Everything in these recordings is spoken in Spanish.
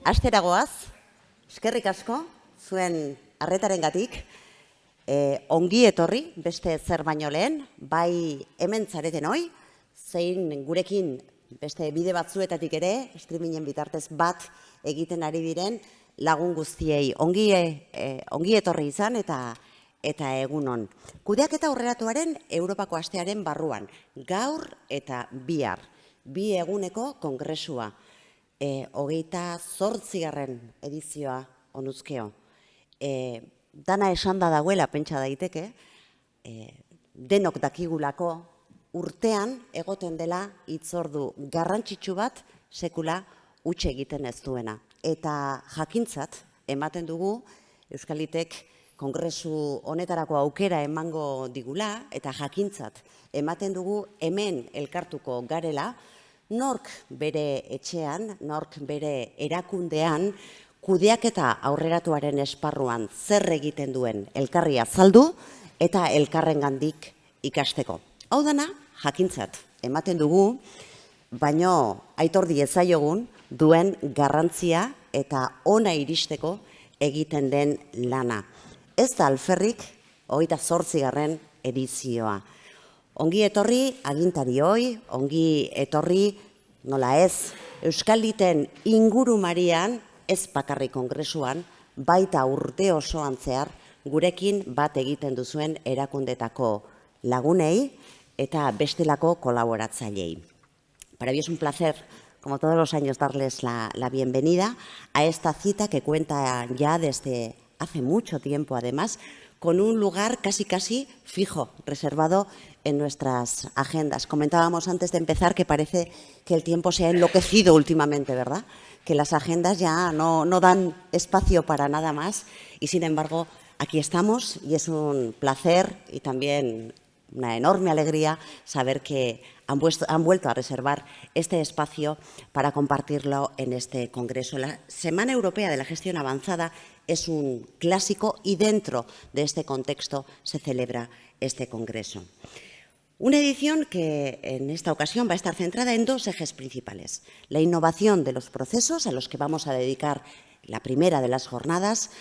Asteragoaz, eskerrik asko, zuen arretarengatik, ongi etorri, beste zer baino lehen, bai hemen zareten hoi, zein gurekin beste bide batzuetatik ere, streamingen bitartez bat egiten ari diren lagun guztiei. Ongi etorri izan eta egunon. Kudeaketa aurreratuaren Europako astearen barruan, gaur eta bihar, bi eguneko kongresua. 28. edizioa onuzkeo. Dana esanda dagoela pentsa daiteke, denok dakigulako urtean egoten dela hitzordu garrantzitsu bat sekula huts egiten ez duena. Eta jakintzat ematen dugu Euskalitek kongresu honetarako aukera emango digula eta jakintzat ematen dugu hemen elkartuko garela, nork bere etxean, nork bere erakundean, kudeaketa aurreratuaren esparruan zer egiten duen elkarri azaldu eta elkarrengandik ikasteko. Hau dana, jakintzat ematen dugu, baino aitor diezaiogun duen garrantzia eta ona iristeko egiten den lana. Ez da alferrik 28. edizioa. Ongi etorri agintarioi, ongi etorri nola ez, Euskaliten ingurumarian, ez bakarrik kongresuan, baita urte osoan zehar, gurekin bat egiten duzuen erakundetako lagunei eta bestelako kolaboratzailei. Para mí es un placer, como todos los años, darles la bienvenida a esta cita que cuenta ya desde hace mucho tiempo, además, con un lugar casi fijo, reservado en nuestras agendas. Comentábamos antes de empezar que parece que el tiempo se ha enloquecido últimamente, ¿verdad? Que las agendas ya no dan espacio para nada más y, sin embargo, aquí estamos y es un placer y también una enorme alegría saber que han vuelto a reservar este espacio para compartirlo en este congreso. La Semana Europea de la Gestión Avanzada es un clásico y dentro de este contexto se celebra este congreso. Una edición que en esta ocasión va a estar centrada en dos ejes principales. La innovación de los procesos a los que vamos a dedicar la primera de las jornadas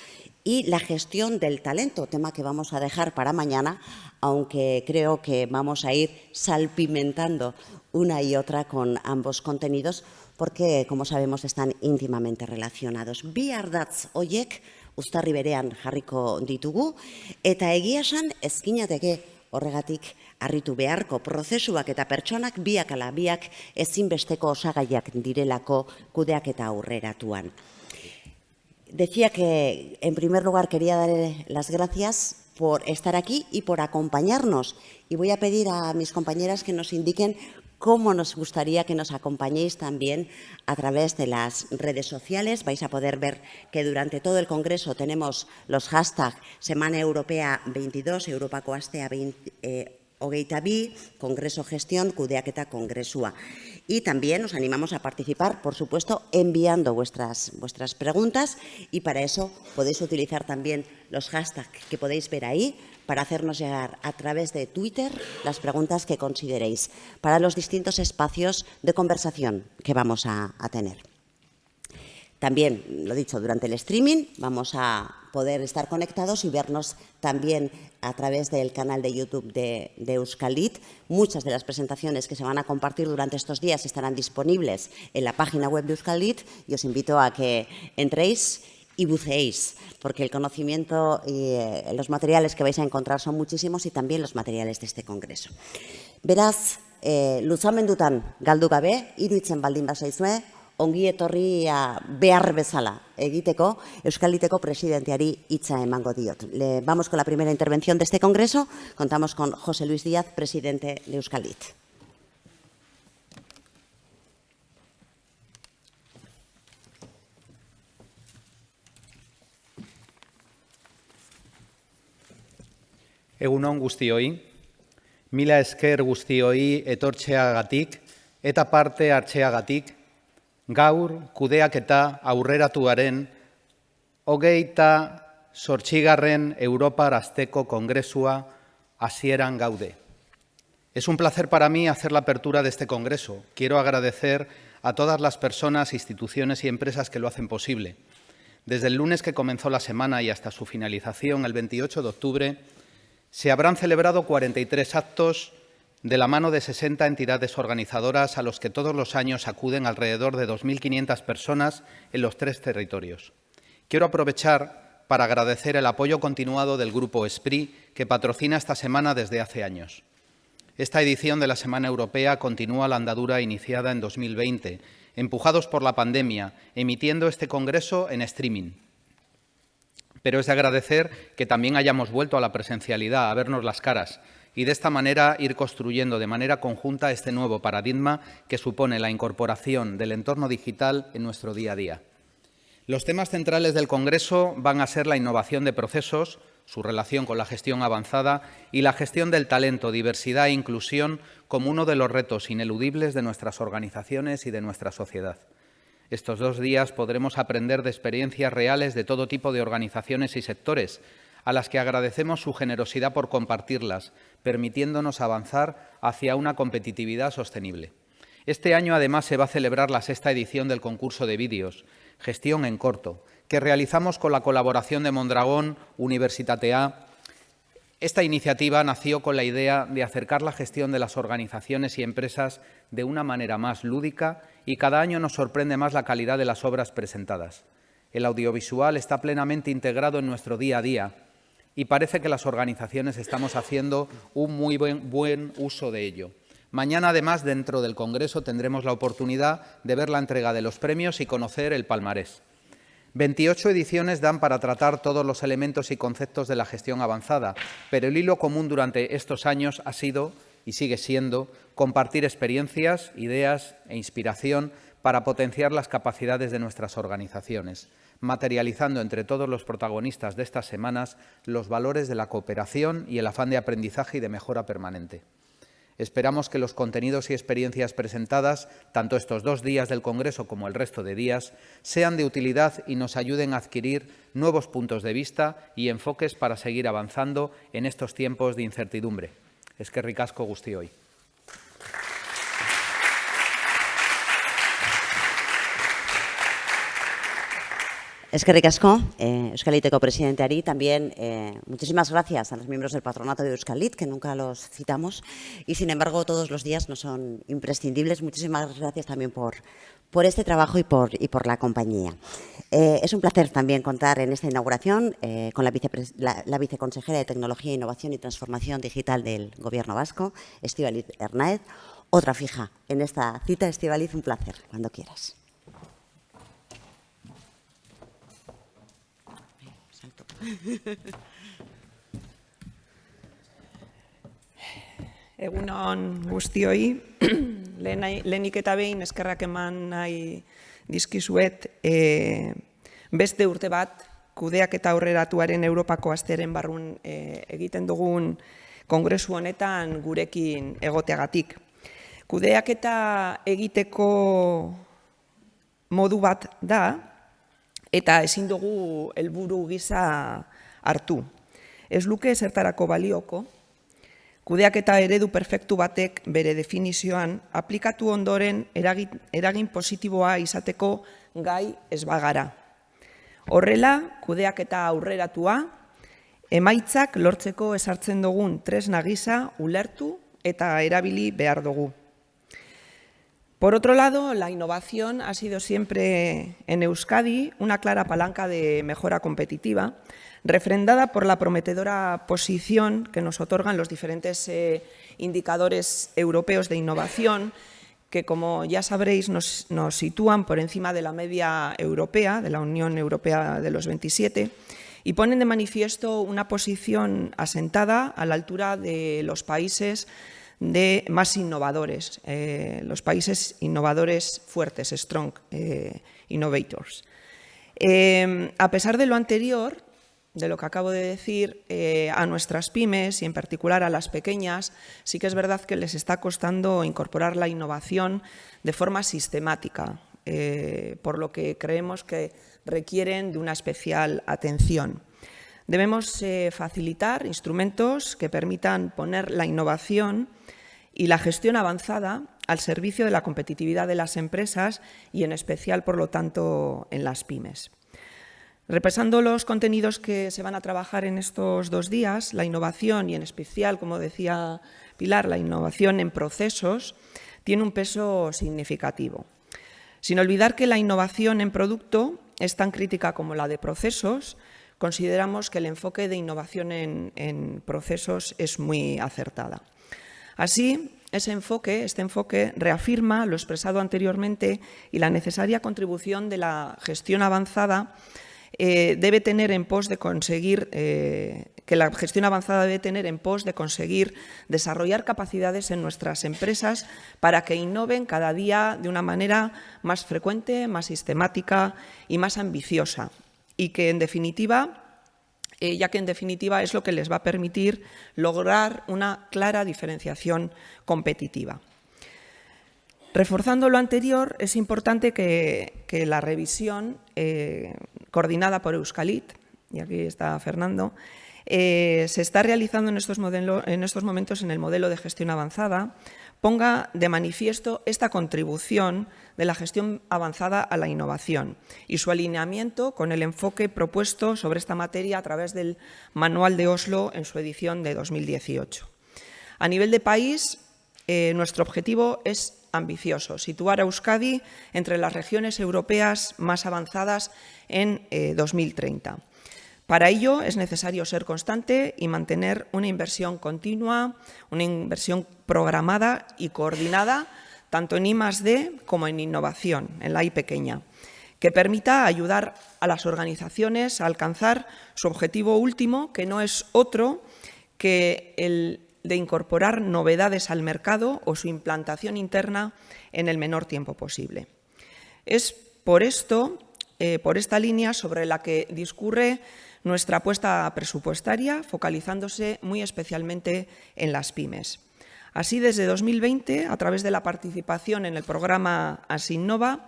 y la gestión del talento, tema que vamos a dejar para mañana, aunque creo que vamos a ir salpimentando una y otra con ambos contenidos porque, como sabemos, están íntimamente relacionados. Bi ardatz horiek uztarri berean jarriko ditugu eta egia esan ez ginateke horregatik harritu beharko prozesuak eta pertsonak biak ala biak ezinbesteko osagaiak direlako kudeaketa aurreratuan. Decía que, en primer lugar, quería darle las gracias por estar aquí y por acompañarnos. Y voy a pedir a mis compañeras que nos indiquen cómo nos gustaría que nos acompañéis también a través de las redes sociales. Vais a poder ver que durante todo el Congreso tenemos los hashtags Semana Europea 22, Europako Astea 22, Congreso Gestión, Kudeaketa Kongresua. Y también os animamos a participar, por supuesto, enviando vuestras preguntas y para eso podéis utilizar también los hashtags que podéis ver ahí para hacernos llegar a través de Twitter las preguntas que consideréis para los distintos espacios de conversación que vamos a tener. También, lo dicho, durante el streaming vamos a poder estar conectados y vernos también a través del canal de YouTube de Euskalit. Muchas de las presentaciones que se van a compartir durante estos días estarán disponibles en la página web de Euskalit y os invito a que entréis y buceéis, porque el conocimiento y los materiales que vais a encontrar son muchísimos y también los materiales de este congreso. Beraz, luzamendutan galdu gabe, iruditzen baldin bazaizue, ongi etorria behar bezala egiteko, Euskaliteko presidenteari hitza emango diot. Vamos con la primera intervención de este congreso. Contamos con José Luis Díaz, presidente de Euskalit. Egunon guztioi, mila esker guztioi etortzeagatik eta parte hartzeagatik, gaur kudeaketa aurreratuaren 28. Europar Asteko Kongresua hasieran gaude. Es un placer para mí hacer la apertura de este congreso. Quiero agradecer a todas las personas, instituciones y empresas que lo hacen posible. Desde el lunes que comenzó la semana y hasta su finalización, el 28 de octubre, se habrán celebrado 43 actos de la mano de 60 entidades organizadoras a los que todos los años acuden alrededor de 2.500 personas en los 3 territorios. Quiero aprovechar para agradecer el apoyo continuado del Grupo ESPRI, que patrocina esta semana desde hace años. Esta edición de la Semana Europea continúa la andadura iniciada en 2020, empujados por la pandemia, emitiendo este congreso en streaming. Pero es de agradecer que también hayamos vuelto a la presencialidad, a vernos las caras, y de esta manera ir construyendo de manera conjunta este nuevo paradigma que supone la incorporación del entorno digital en nuestro día a día. Los temas centrales del Congreso van a ser la innovación de procesos, su relación con la gestión avanzada y la gestión del talento, diversidad e inclusión como uno de los retos ineludibles de nuestras organizaciones y de nuestra sociedad. Estos 2 días podremos aprender de experiencias reales de todo tipo de organizaciones y sectores, a las que agradecemos su generosidad por compartirlas, permitiéndonos avanzar hacia una competitividad sostenible. Este año, además, se va a celebrar la 6ª edición del concurso de vídeos, Gestión en Corto, que realizamos con la colaboración de Mondragón, Universitatea. Esta iniciativa nació con la idea de acercar la gestión de las organizaciones y empresas de una manera más lúdica y cada año nos sorprende más la calidad de las obras presentadas. El audiovisual está plenamente integrado en nuestro día a día y parece que las organizaciones estamos haciendo un muy buen uso de ello. Mañana, además, dentro del Congreso tendremos la oportunidad de ver la entrega de los premios y conocer el palmarés. 28 ediciones dan para tratar todos los elementos y conceptos de la gestión avanzada, pero el hilo común durante estos años ha sido, y sigue siendo, compartir experiencias, ideas e inspiración para potenciar las capacidades de nuestras organizaciones, materializando entre todos los protagonistas de estas semanas los valores de la cooperación y el afán de aprendizaje y de mejora permanente. Esperamos que los contenidos y experiencias presentadas, tanto estos 2 días del Congreso como el resto de días, sean de utilidad y nos ayuden a adquirir nuevos puntos de vista y enfoques para seguir avanzando en estos tiempos de incertidumbre. Eskerrik asko guztioi. Eskerrik asko, Euskaliteko presidenteari. También muchísimas gracias a los miembros del patronato de Euskalit, que nunca los citamos, y sin embargo todos los días no son imprescindibles. Muchísimas gracias también por este trabajo y por la compañía. Es un placer también contar en esta inauguración con la viceconsejera de Tecnología, Innovación y Transformación Digital del Gobierno vasco, Estíbaliz Hernáez. Otra fija en esta cita. Estíbaliz, un placer, cuando quieras. Egunon guztioi, lehenik eta behin eskerrak eman nahi dizkizuet beste urte bat kudeaketa aurreratuaren Europako asteren barrun egiten dugun kongresu honetan gurekin egoteagatik. Kudeaketa egiteko modu bat da, eta ezin dugu helburu gisa hartu. Ez luke zertarako balioko, kudeaketa eredu perfektu batek bere definizioan aplikatu ondoren eragin positiboa izateko gai ez bagara. Horrela, kudeaketa aurreratua, emaitzak lortzeko ezartzen dugun tresna gisa ulertu eta erabili behar dugu. Por otro lado, la innovación ha sido siempre en Euskadi una clara palanca de mejora competitiva, refrendada por la prometedora posición que nos otorgan los diferentes indicadores europeos de innovación, que, como ya sabréis, nos sitúan por encima de la media europea, de la Unión Europea de los 27, y ponen de manifiesto una posición asentada a la altura de los países más innovadores, los países innovadores fuertes, strong innovators. A pesar de lo anterior, de lo que acabo de decir, a nuestras pymes y en particular a las pequeñas, sí que es verdad que les está costando incorporar la innovación de forma sistemática, por lo que creemos que requieren de una especial atención. Debemos facilitar instrumentos que permitan poner la innovación y la gestión avanzada al servicio de la competitividad de las empresas y, en especial, por lo tanto, en las pymes. Repasando los contenidos que se van a trabajar en estos 2 días, la innovación y, en especial, como decía Pilar, la innovación en procesos, tiene un peso significativo. Sin olvidar que la innovación en producto es tan crítica como la de procesos, consideramos que el enfoque de innovación en procesos es muy acertada. Así, este enfoque reafirma lo expresado anteriormente y la necesaria contribución de la gestión avanzada debe tener en pos de conseguir desarrollar capacidades en nuestras empresas para que innoven cada día de una manera más frecuente, más sistemática y más ambiciosa, y que en definitiva es lo que les va a permitir lograr una clara diferenciación competitiva. Reforzando lo anterior, es importante que la revisión coordinada por Euskalit, y aquí está Fernando, se está realizando en estos momentos en el modelo de gestión avanzada, ponga de manifiesto esta contribución de la gestión avanzada a la innovación y su alineamiento con el enfoque propuesto sobre esta materia a través del Manual de Oslo en su edición de 2018. A nivel de país, nuestro objetivo es ambicioso, situar a Euskadi entre las regiones europeas más avanzadas en 2030. Para ello es necesario ser constante y mantener una inversión continua, una inversión programada y coordinada, tanto en I+D como en innovación, en la I pequeña, que permita ayudar a las organizaciones a alcanzar su objetivo último, que no es otro que el de incorporar novedades al mercado o su implantación interna en el menor tiempo posible. Es por esta línea sobre la que discurre nuestra apuesta presupuestaria, focalizándose muy especialmente en las pymes. Así, desde 2020, a través de la participación en el programa Asinnova,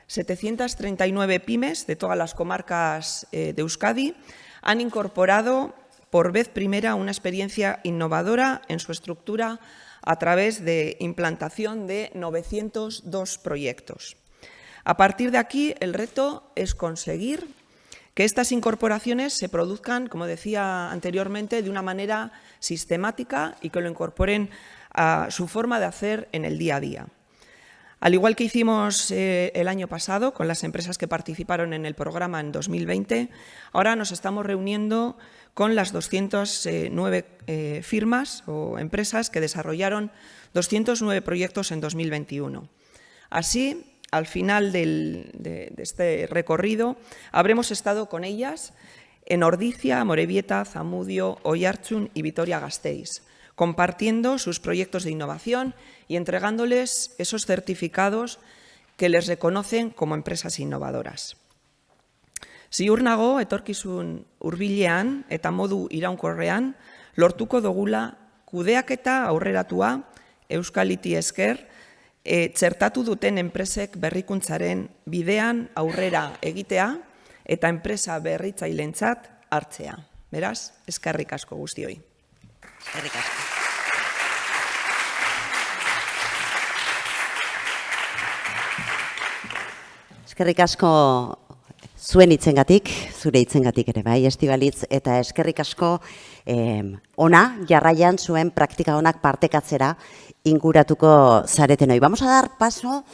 739 pymes de todas las comarcas de Euskadi han incorporado por vez primera una experiencia innovadora en su estructura a través de implantación de 902 proyectos. A partir de aquí, el reto es conseguir que estas incorporaciones se produzcan, como decía anteriormente, de una manera sistemática y que lo incorporen a su forma de hacer en el día a día. Al igual que hicimos el año pasado con las empresas que participaron en el programa en 2020, ahora nos estamos reuniendo con las 209 firmas o empresas que desarrollaron 209 proyectos en 2021. Así, al final de este recorrido, habremos estado con ellas en Ordizia, Amorebieta, Zamudio, Oiartzun y Vitoria-Gasteiz, compartiendo sus proyectos de innovación y entregándoles esos certificados que les reconocen como empresas innovadoras. Ziur nago, etorkizun hurbilean eta modu iraunkorrean, lortuko dugula kudeaketa aurreratua Euskaliti esker, txertatu duten enpresek berrikuntzaren bidean aurrera egitea eta enpresa berritzaileentzat hartzea. Beraz, eskerrik asko guztioi. Eskerrik asko. Eskerrik asko zuen hitzengatik, zure hitzengatik ere bai, Estibalitz, eta eskerrik asko ona jarraian zuen praktika onak partekatzera inguratuko zaretenoi. Vamos a dar paso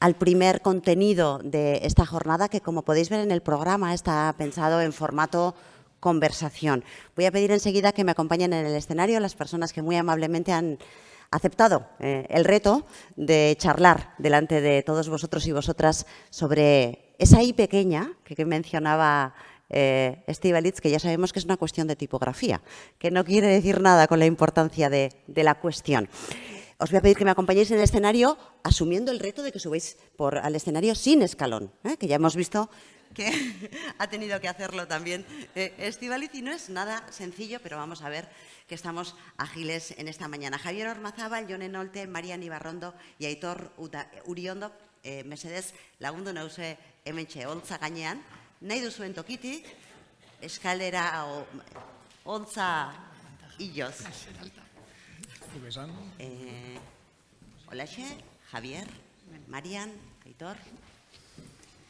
al primer contenido de esta jornada que, como podéis ver en el programa, está pensado en formato conversación. Voy a pedir enseguida que me acompañen en el escenario las personas que muy amablemente han aceptado el reto de charlar delante de todos vosotros y vosotras sobre esa I pequeña que mencionaba Estibalitz, que ya sabemos que es una cuestión de tipografía, que no quiere decir nada con la importancia de la cuestión. Os voy a pedir que me acompañéis en el escenario asumiendo el reto de que subáis al escenario sin escalón, que ya hemos visto que ha tenido que hacerlo también Estibalitz, y no es nada sencillo, pero vamos a ver que estamos ágiles en esta mañana. Javier Ormazábal, Jon Enolte, Marian Ibarrondo y Aitor Uriondo, mesedez lagundu nause hementxe holtza gainean, nahi duzuen tokitik, eskalera holtza hilloz. Holaxe, Javier, Marian, Aitor.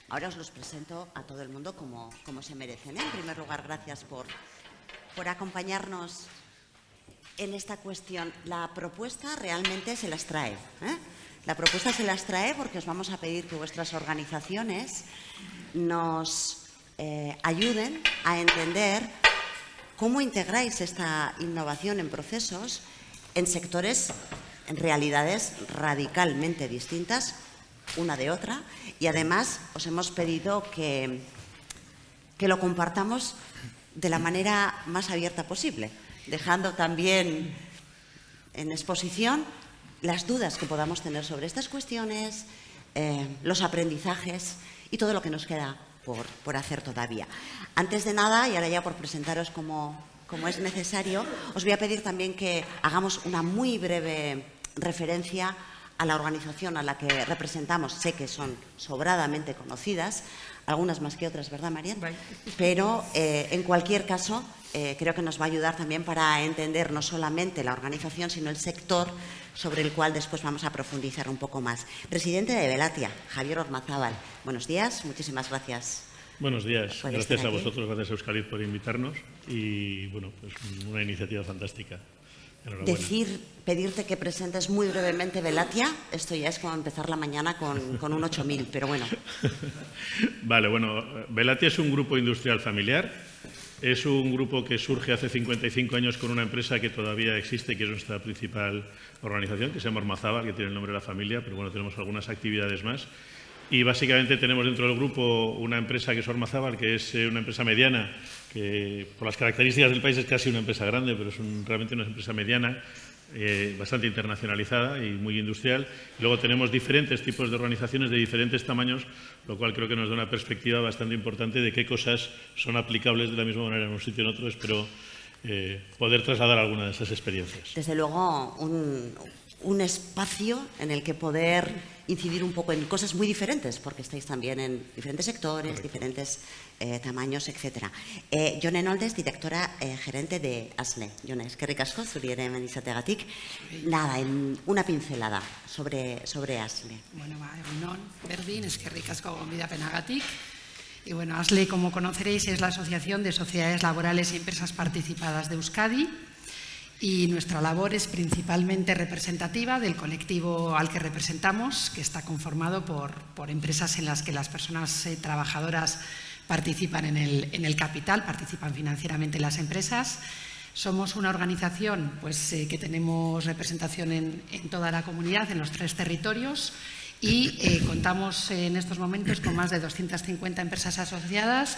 Ahora os los presento a todo el mundo como se merecen. En primer lugar, gracias por acompañarnos en esta cuestión. La propuesta realmente se las trae. La propuesta se las trae porque os vamos a pedir que vuestras organizaciones nos ayuden a entender cómo integráis esta innovación en procesos en sectores, en realidades radicalmente distintas una de otra, y además os hemos pedido que lo compartamos de la manera más abierta posible, dejando también en exposición las dudas que podamos tener sobre estas cuestiones, los aprendizajes y todo lo que nos queda por hacer todavía. Antes de nada, y ahora ya por presentaros como es necesario, os voy a pedir también que hagamos una muy breve referencia a la organización a la que representamos. Sé que son sobradamente conocidas, algunas más que otras, ¿verdad, Marian? Pero, en cualquier caso, creo que nos va a ayudar también para entender no solamente la organización, sino el sector sobre el cual después vamos a profundizar un poco más. Presidente de Velatia, Javier Ormazábal. Buenos días, muchísimas gracias. Buenos días, gracias a vosotros, gracias a Euskadi por invitarnos y, bueno, pues una iniciativa fantástica. Pedirte que presentes muy brevemente Velatia, esto ya es como empezar la mañana con un 8000, pero bueno. Vale, bueno, Velatia es un grupo industrial familiar, es un grupo que surge hace 55 años con una empresa que todavía existe, que es nuestra principal organización, que se llama Ormazábal, que tiene el nombre de la familia, pero bueno, tenemos algunas actividades más. Y básicamente tenemos dentro del grupo una empresa que es Ormazábal, que es una empresa mediana, que por las características del país es casi una empresa grande, pero es realmente una empresa mediana, bastante internacionalizada y muy industrial. Y luego tenemos diferentes tipos de organizaciones de diferentes tamaños, lo cual creo que nos da una perspectiva bastante importante de qué cosas son aplicables de la misma manera en un sitio y en otro. Espero poder trasladar alguna de esas experiencias. Desde luego, un espacio en el que poder incidir un poco en cosas muy diferentes, porque estáis también en diferentes sectores, correcto, diferentes tamaños, etc. Jone Noldes, directora gerente de ASLE. Jone, eskerrik asko, zuri ere hemen izateagatik. Nada, en una pincelada sobre ASLE. Bueno, egunon, berdin, eskerrik asko gonbidapenagatik. Y bueno, ASLE, como conoceréis, es la Asociación de Sociedades Laborales y Empresas Participadas de Euskadi. Y nuestra labor es principalmente representativa del colectivo al que representamos, que está conformado por empresas en las que las personas trabajadoras participan en el capital, participan financieramente en las empresas. Somos una organización que tenemos representación en toda la comunidad, en los 3 territorios, y contamos en estos momentos con más de 250 empresas asociadas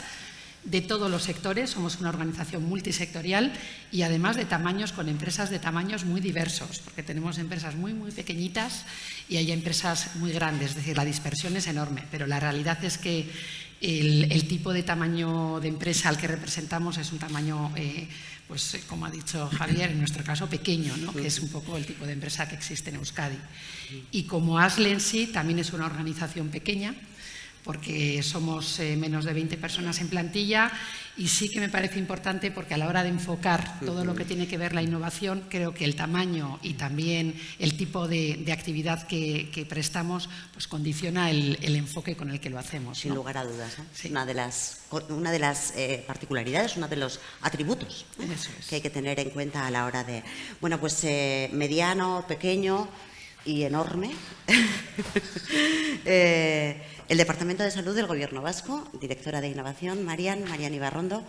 de todos los sectores. Somos una organización multisectorial y además de tamaños, con empresas de tamaños muy diversos, porque tenemos empresas muy, muy pequeñitas y hay empresas muy grandes, es decir, la dispersión es enorme, pero la realidad es que el tipo de tamaño de empresa al que representamos es un tamaño, como ha dicho Javier, en nuestro caso pequeño, ¿no? Que es un poco el tipo de empresa que existe en Euskadi. Y como ASLE en sí también es una organización pequeña, porque somos menos de 20 personas en plantilla, y sí que me parece importante porque a la hora de enfocar todo lo que tiene que ver la innovación, creo que el tamaño y también el tipo de actividad que prestamos condiciona el enfoque con el que lo hacemos, ¿no? Sin lugar a dudas, ¿no? Sí. Una de las particularidades, uno de los atributos, ¿no? Eso es. Que hay que tener en cuenta a la hora de, bueno, mediano, pequeño y enorme. El Departamento de Salud del Gobierno Vasco, directora de Innovación, Marian Ibarrondo.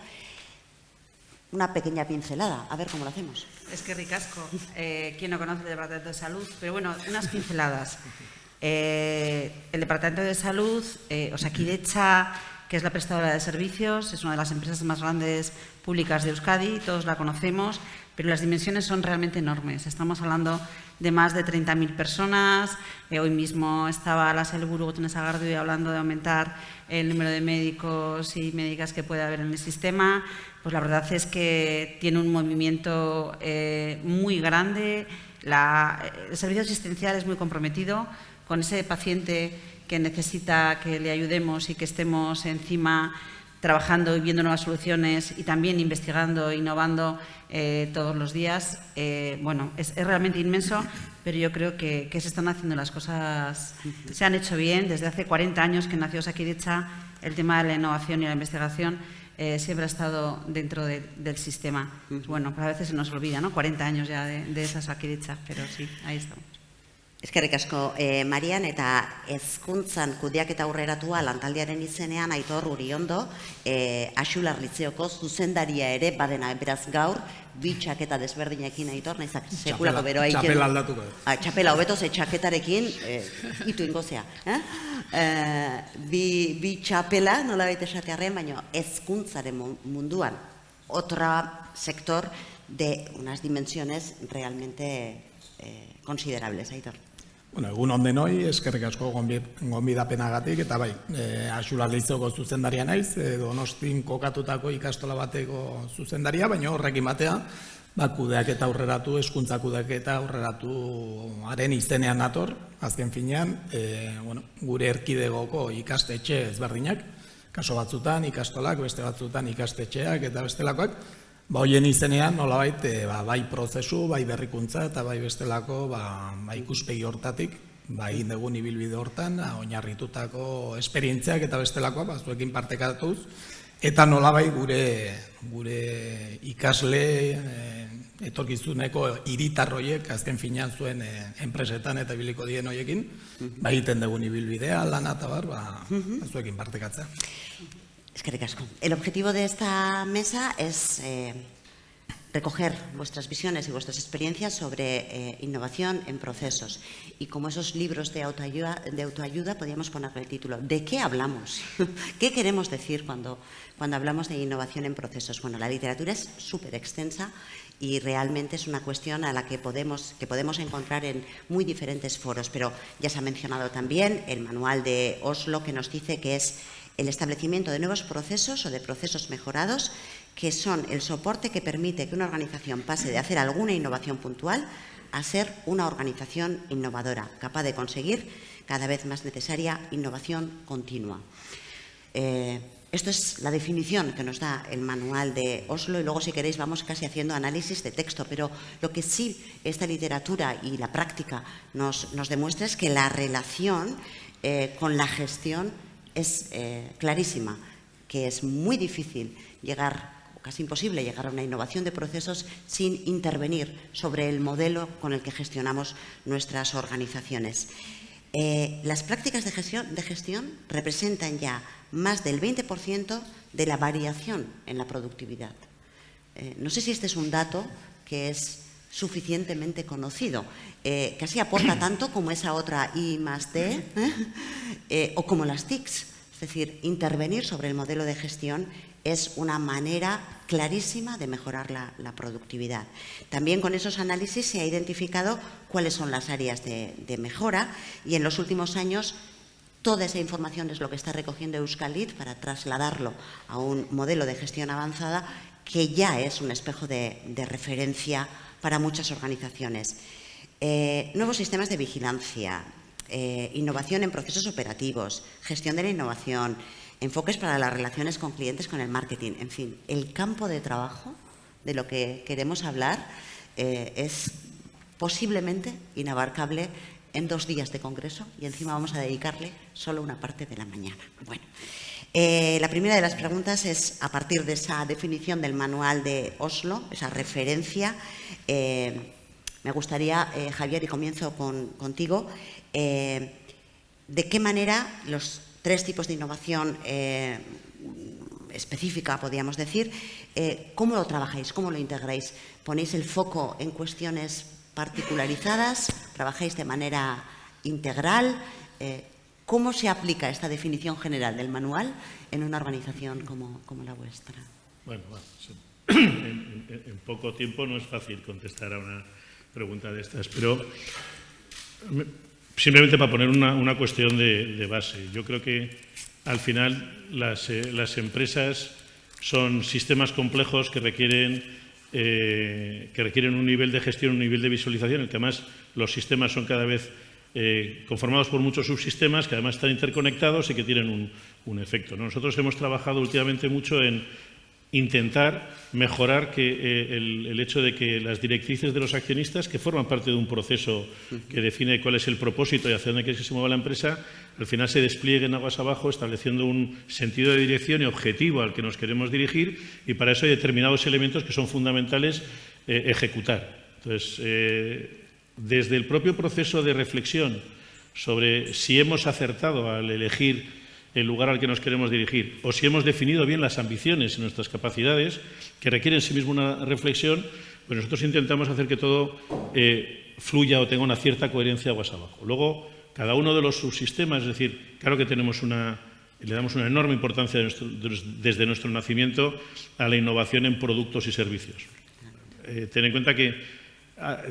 Una pequeña pincelada, a ver cómo lo hacemos. Es que ricasco. ¿Quién no conoce el Departamento de Salud? Pero bueno, unas pinceladas. El Departamento de Salud, Osakidetza, que es la prestadora de servicios, es una de las empresas más grandes públicas de Euskadi, todos la conocemos, pero las dimensiones son realmente enormes. Estamos hablando de más de 30.000 personas. Hoy mismo estaba la Sailburu Gotzone Sagardui hablando de aumentar el número de médicos y médicas que puede haber en el sistema. Pues la verdad es que tiene un movimiento muy grande. El servicio asistencial es muy comprometido con ese paciente que necesita que le ayudemos y que estemos encima trabajando y viendo nuevas soluciones y también investigando, innovando todos los días. Bueno, es realmente inmenso, pero yo creo que se están haciendo las cosas, se han hecho bien. Desde hace 40 años que nació Osakidetza, el tema de la innovación y la investigación siempre ha estado dentro del sistema. Bueno, a veces se nos olvida, ¿no? 40 años ya de esa Osakidetza, pero sí, ahí estamos. Eskerrik asko, Marian, eta hezkuntzan kudeaketa aurreratua lantaldearen izenean Aitor Uriondo, Axular Lizeoko zuzendaria ere badena, beraz gaur, bi txaketa desberdinekin, Aitor, naizak sekulako beroa iken. Txapela aldatuko. Txapela hobeto ze txaketarekin, itu ingozea. Bi txapela, nola baita esatearren, baina hezkuntzaren munduan, otra sector de unas dimensiones realmente considerables, Aitor. Bueno, egun ondenoi, eskerrik asko gonbidapenagatik, eta bai, Axular Lizeoko zuzendaria naiz, Donostin kokatutako ikastola bateko zuzendaria, baina horrekin batea, kudeaketa aurreratu, hezkuntza kudeaketa aurreratuaren izenean nator, azken finean, gure erkidegoko ikastetxe ezberdinak, kaso batzutan ikastolak, beste batzutan ikastetxeak eta bestelakoak, hoien izenean, nolabait, bai prozesu, bai berrikuntza eta bai bestelako ikuspegi hortatik, egin dugun ibilbide hortan, oinarritutako esperientziak eta bestelakoa, zuekin partekatuz, eta nolabait gure ikasle etorkizuneko hiritarroiek azken finean zuen enpresetan eta biliko dien hoiekin, egiten dugun ibilbidea, lana eta zuekin partekatzea. Eskerrik asko. El objetivo de esta mesa es recoger vuestras visiones y vuestras experiencias sobre innovación en procesos. Y como esos libros de autoayuda podríamos ponerle el título ¿de qué hablamos? ¿Qué queremos decir cuando hablamos de innovación en procesos? Bueno, la literatura es súper extensa y realmente es una cuestión a la que podemos encontrar en muy diferentes foros, pero ya se ha mencionado también el manual de Oslo, que nos dice que es el establecimiento de nuevos procesos o de procesos mejorados que son el soporte que permite que una organización pase de hacer alguna innovación puntual a ser una organización innovadora, capaz de conseguir cada vez más necesaria innovación continua. Esto es la definición que nos da el manual de Oslo y luego, si queréis, vamos casi haciendo análisis de texto, pero lo que sí esta literatura y la práctica nos demuestra es que la relación con la gestión es clarísima, que es muy difícil llegar, o casi imposible llegar a una innovación de procesos sin intervenir sobre el modelo con el que gestionamos nuestras organizaciones. Las prácticas de gestión representan ya más del 20% de la variación en la productividad. No sé si este es un dato que es suficientemente conocido, casi aporta tanto como esa otra I+D o como las TICs. Es decir, intervenir sobre el modelo de gestión es una manera clarísima de mejorar la productividad. También con esos análisis se ha identificado cuáles son las áreas de mejora y en los últimos años toda esa información es lo que está recogiendo Euskalit para trasladarlo a un modelo de gestión avanzada que ya es un espejo de referencia para muchas organizaciones. Nuevos sistemas de vigilancia, innovación en procesos operativos, gestión de la innovación, enfoques para las relaciones con clientes con el marketing, en fin, el campo de trabajo de lo que queremos hablar es posiblemente inabarcable en 2 días de congreso y encima vamos a dedicarle solo una parte de la mañana. Bueno, la primera de las preguntas es, a partir de esa definición del manual de Oslo, esa referencia, me gustaría, Javier, y comienzo contigo, ¿de qué manera los 3 tipos de innovación específica, podríamos decir, cómo lo trabajáis, cómo lo integráis? ¿Ponéis el foco en cuestiones particularizadas? ¿Trabajáis de manera integral? ¿Cómo se aplica esta definición general del manual en una organización como la vuestra? Bueno, en poco tiempo no es fácil contestar a una pregunta de estas, pero simplemente para poner una cuestión de base. Yo creo que al final las empresas son sistemas complejos que requieren un nivel de gestión, un nivel de visualización, en el que además los sistemas son cada vez conformados por muchos subsistemas que además están interconectados y que tienen un efecto, ¿no? Nosotros hemos trabajado últimamente mucho en intentar mejorar el hecho de que las directrices de los accionistas, que forman parte de un proceso que define cuál es el propósito y hacia dónde quiere que se mueva la empresa, al final se desplieguen aguas abajo, estableciendo un sentido de dirección y objetivo al que nos queremos dirigir, y para eso hay determinados elementos que son fundamentales ejecutar. Entonces, desde el propio proceso de reflexión sobre si hemos acertado al elegir el lugar al que nos queremos dirigir, o si hemos definido bien las ambiciones y nuestras capacidades, que requieren en sí mismo una reflexión, pues nosotros intentamos hacer que todo fluya o tenga una cierta coherencia aguas abajo. Luego, cada uno de los subsistemas, es decir, claro que le damos una enorme importancia desde nuestro nacimiento a la innovación en productos y servicios. Ten en cuenta que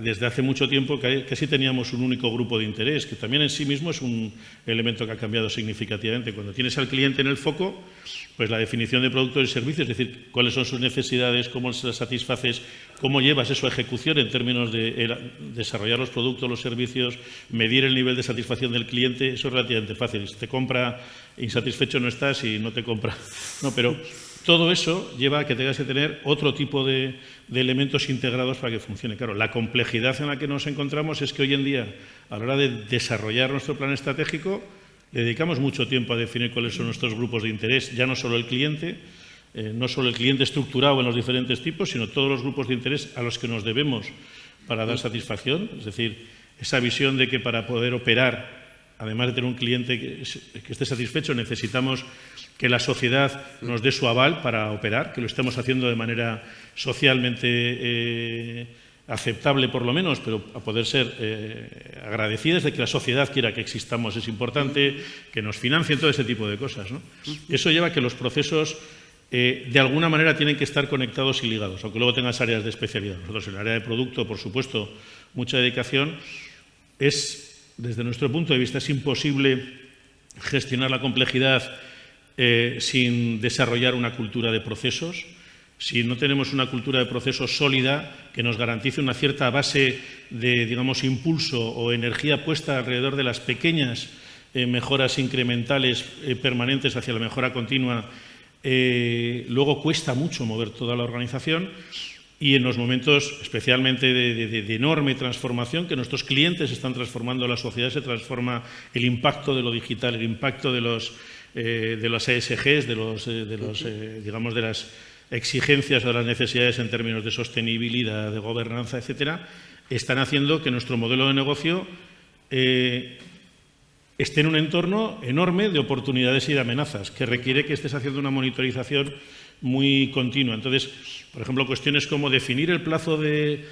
desde hace mucho tiempo casi teníamos un único grupo de interés, que también en sí mismo es un elemento que ha cambiado significativamente. Cuando tienes al cliente en el foco, pues la definición de productos y servicios, es decir, cuáles son sus necesidades, cómo se las satisfaces, cómo llevas eso a ejecución en términos de desarrollar los productos, los servicios, medir el nivel de satisfacción del cliente, eso es relativamente fácil. Si te compra, insatisfecho no estás, y no te compra. No, pero todo eso lleva a que tengas que tener otro tipo de elementos integrados para que funcione. Claro, la complejidad en la que nos encontramos es que hoy en día, a la hora de desarrollar nuestro plan estratégico, le dedicamos mucho tiempo a definir cuáles son nuestros grupos de interés, ya no solo el cliente, no solo el cliente estructurado en los diferentes tipos, sino todos los grupos de interés a los que nos debemos para dar satisfacción. Es decir, esa visión de que para poder operar, además de tener un cliente que esté satisfecho, necesitamos que la sociedad nos dé su aval para operar, que lo estemos haciendo de manera socialmente aceptable por lo menos, pero a poder ser agradecidas de que la sociedad quiera que existamos. Es importante que nos financien todo ese tipo de cosas, ¿no? Eso lleva a que los procesos de alguna manera tienen que estar conectados y ligados, aunque luego tengas áreas de especialidad. Nosotros en el área de producto, por supuesto, mucha dedicación. Desde nuestro punto de vista, es imposible gestionar la complejidad sin desarrollar una cultura de procesos. Si no tenemos una cultura de procesos sólida que nos garantice una cierta base de, digamos, impulso o energía puesta alrededor de las pequeñas mejoras incrementales permanentes hacia la mejora continua, luego cuesta mucho mover toda la organización. Y en los momentos especialmente de enorme transformación, que nuestros clientes están transformando, la sociedad se transforma, el impacto de lo digital, el impacto de las ESGs, digamos, de las exigencias o de las necesidades en términos de sostenibilidad, de gobernanza, etcétera, están haciendo que nuestro modelo de negocio esté en un entorno enorme de oportunidades y de amenazas, que requiere que estés haciendo una monitorización muy continua. Entonces, por ejemplo, cuestiones como definir el plazo de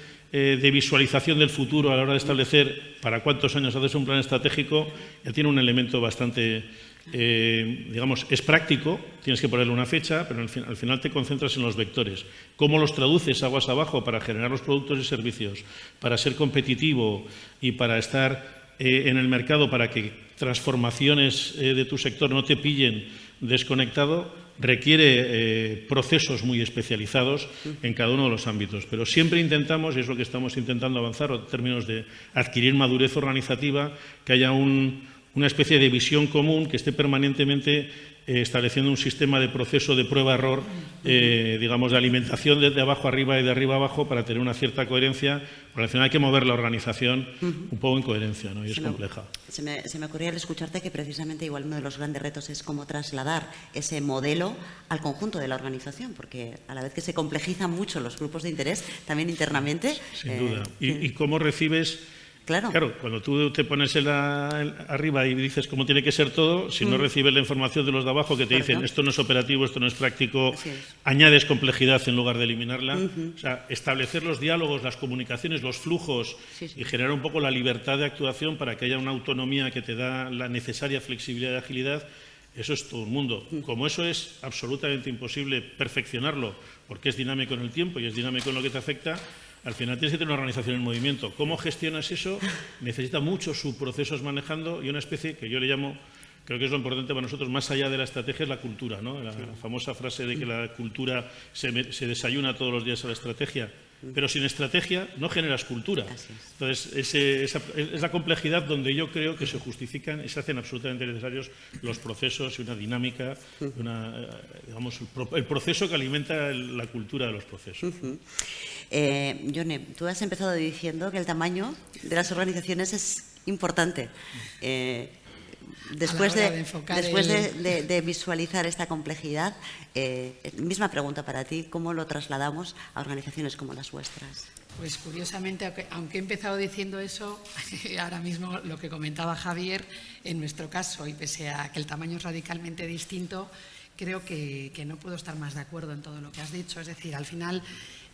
visualización del futuro a la hora de establecer para cuántos años haces un plan estratégico, ya tiene un elemento bastante, digamos, es práctico, tienes que ponerle una fecha, pero al final te concentras en los vectores. ¿Cómo los traduces aguas abajo para generar los productos y servicios, para ser competitivo y para estar en el mercado, para que transformaciones de tu sector no te pillen desconectado? Requiere procesos muy especializados en cada uno de los ámbitos, pero siempre intentamos, y es lo que estamos intentando avanzar en términos de adquirir madurez organizativa, que haya una especie de visión común que esté permanentemente estableciendo un sistema de proceso de prueba-error, digamos, de alimentación desde abajo arriba y de arriba abajo para tener una cierta coherencia, porque al final hay que mover la organización un poco en coherencia, ¿no? Y es compleja. Se me ocurría al escucharte que precisamente igual uno de los grandes retos es cómo trasladar ese modelo al conjunto de la organización, porque a la vez que se complejizan mucho los grupos de interés, también internamente. Sin duda. ¿Y cómo recibes? Claro, cuando tú te pones arriba y dices cómo tiene que ser todo, si no recibes la información de los de abajo que te dicen esto no es operativo, esto no es práctico, añades complejidad en lugar de eliminarla. O sea, establecer los diálogos, las comunicaciones, los flujos y generar un poco la libertad de actuación para que haya una autonomía que te da la necesaria flexibilidad y agilidad, eso es todo un mundo. Como eso es absolutamente imposible perfeccionarlo, porque es dinámico en el tiempo y es dinámico en lo que te afecta, al final tienes que tener una organización en movimiento. ¿Cómo gestionas eso? Necesita muchos subprocesos manejando y una especie que yo le llamo, creo que es lo importante para nosotros, más allá de la estrategia, es la cultura, ¿no? La famosa frase de que la cultura se desayuna todos los días a la estrategia. pero sin estrategia no generas cultura. Así es. Entonces, es la complejidad donde yo creo que se justifican y se hacen absolutamente necesarios los procesos y una dinámica, digamos, el proceso que alimenta la cultura de los procesos. Yone, tú has empezado diciendo que el tamaño de las organizaciones es importante. Después de visualizar esta complejidad, misma pregunta para ti, ¿cómo lo trasladamos a organizaciones como las vuestras? Pues curiosamente, aunque he empezado diciendo eso, ahora mismo lo que comentaba Javier, en nuestro caso, y pese a que el tamaño es radicalmente distinto, creo que no puedo estar más de acuerdo en todo lo que has dicho. Es decir, al final,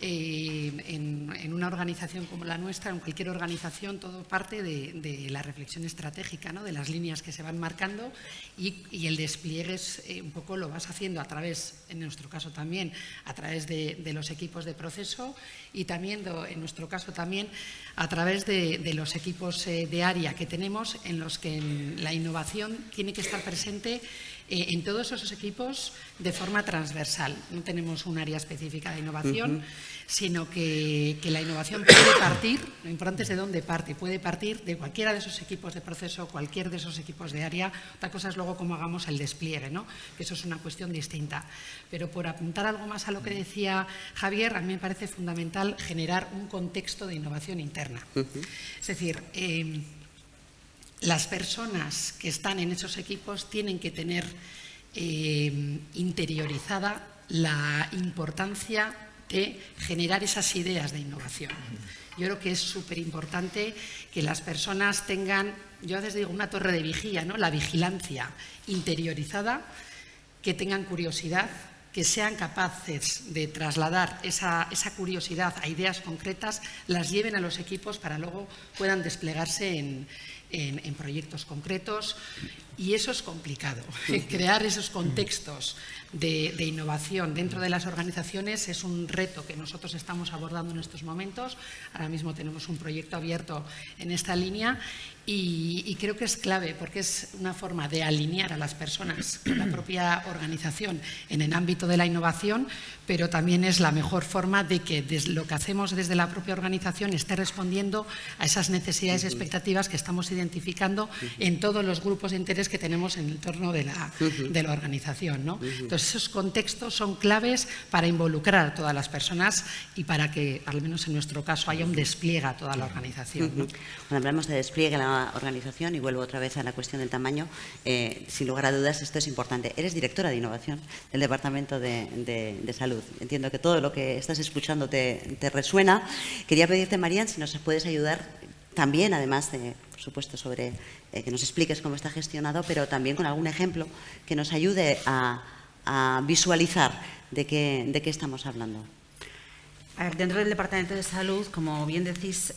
en una organización como la nuestra, en cualquier organización, todo parte de la reflexión estratégica, ¿no? De las líneas que se van marcando y el despliegue es, un poco lo vas haciendo a través, en nuestro caso también, a través de los equipos de proceso y también, en nuestro caso también, a través de los equipos de área que tenemos, en los que la innovación tiene que estar presente en todos esos equipos de forma transversal. No tenemos un área específica de innovación, sino que la innovación puede partir, lo importante es de dónde parte, puede partir de cualquiera de esos equipos de proceso, cualquier de esos equipos de área. Otra cosa es luego cómo hagamos el despliegue, ¿no? Que eso es una cuestión distinta. Pero por apuntar algo más a lo que decía Javier, a mí me parece fundamental generar un contexto de innovación interna. Es decir, las personas que están en esos equipos tienen que tener interiorizada la importancia de generar esas ideas de innovación. Yo creo que es súper importante que las personas tengan, yo a veces digo, una torre de vigía, ¿no? La vigilancia interiorizada, que tengan curiosidad, que sean capaces de trasladar esa curiosidad a ideas concretas, las lleven a los equipos para luego puedan desplegarse en proyectos concretos. Y eso es complicado. Crear esos contextos de innovación dentro de las organizaciones es un reto que nosotros estamos abordando en estos momentos. Ahora mismo tenemos un proyecto abierto en esta línea y creo que es clave porque es una forma de alinear a las personas con la propia organización en el ámbito de la innovación, pero también es la mejor forma de que lo que hacemos desde la propia organización esté respondiendo a esas necesidades y expectativas que estamos identificando en todos los grupos de interés que tenemos en el entorno de la organización, ¿no? Entonces, esos contextos son claves para involucrar a todas las personas y para que, al menos en nuestro caso, haya un despliegue a toda la organización, ¿no? Cuando hablamos de despliegue en la organización, y vuelvo otra vez a la cuestión del tamaño, sin lugar a dudas esto es importante. Eres directora de innovación del Departamento de Salud. Entiendo que todo lo que estás escuchando te resuena. Quería pedirte, Marian, si nos puedes ayudar también, además de, por supuesto, sobre que nos expliques cómo está gestionado, pero también con algún ejemplo que nos ayude a visualizar de qué estamos hablando. A ver, dentro del Departamento de Salud, como bien decís,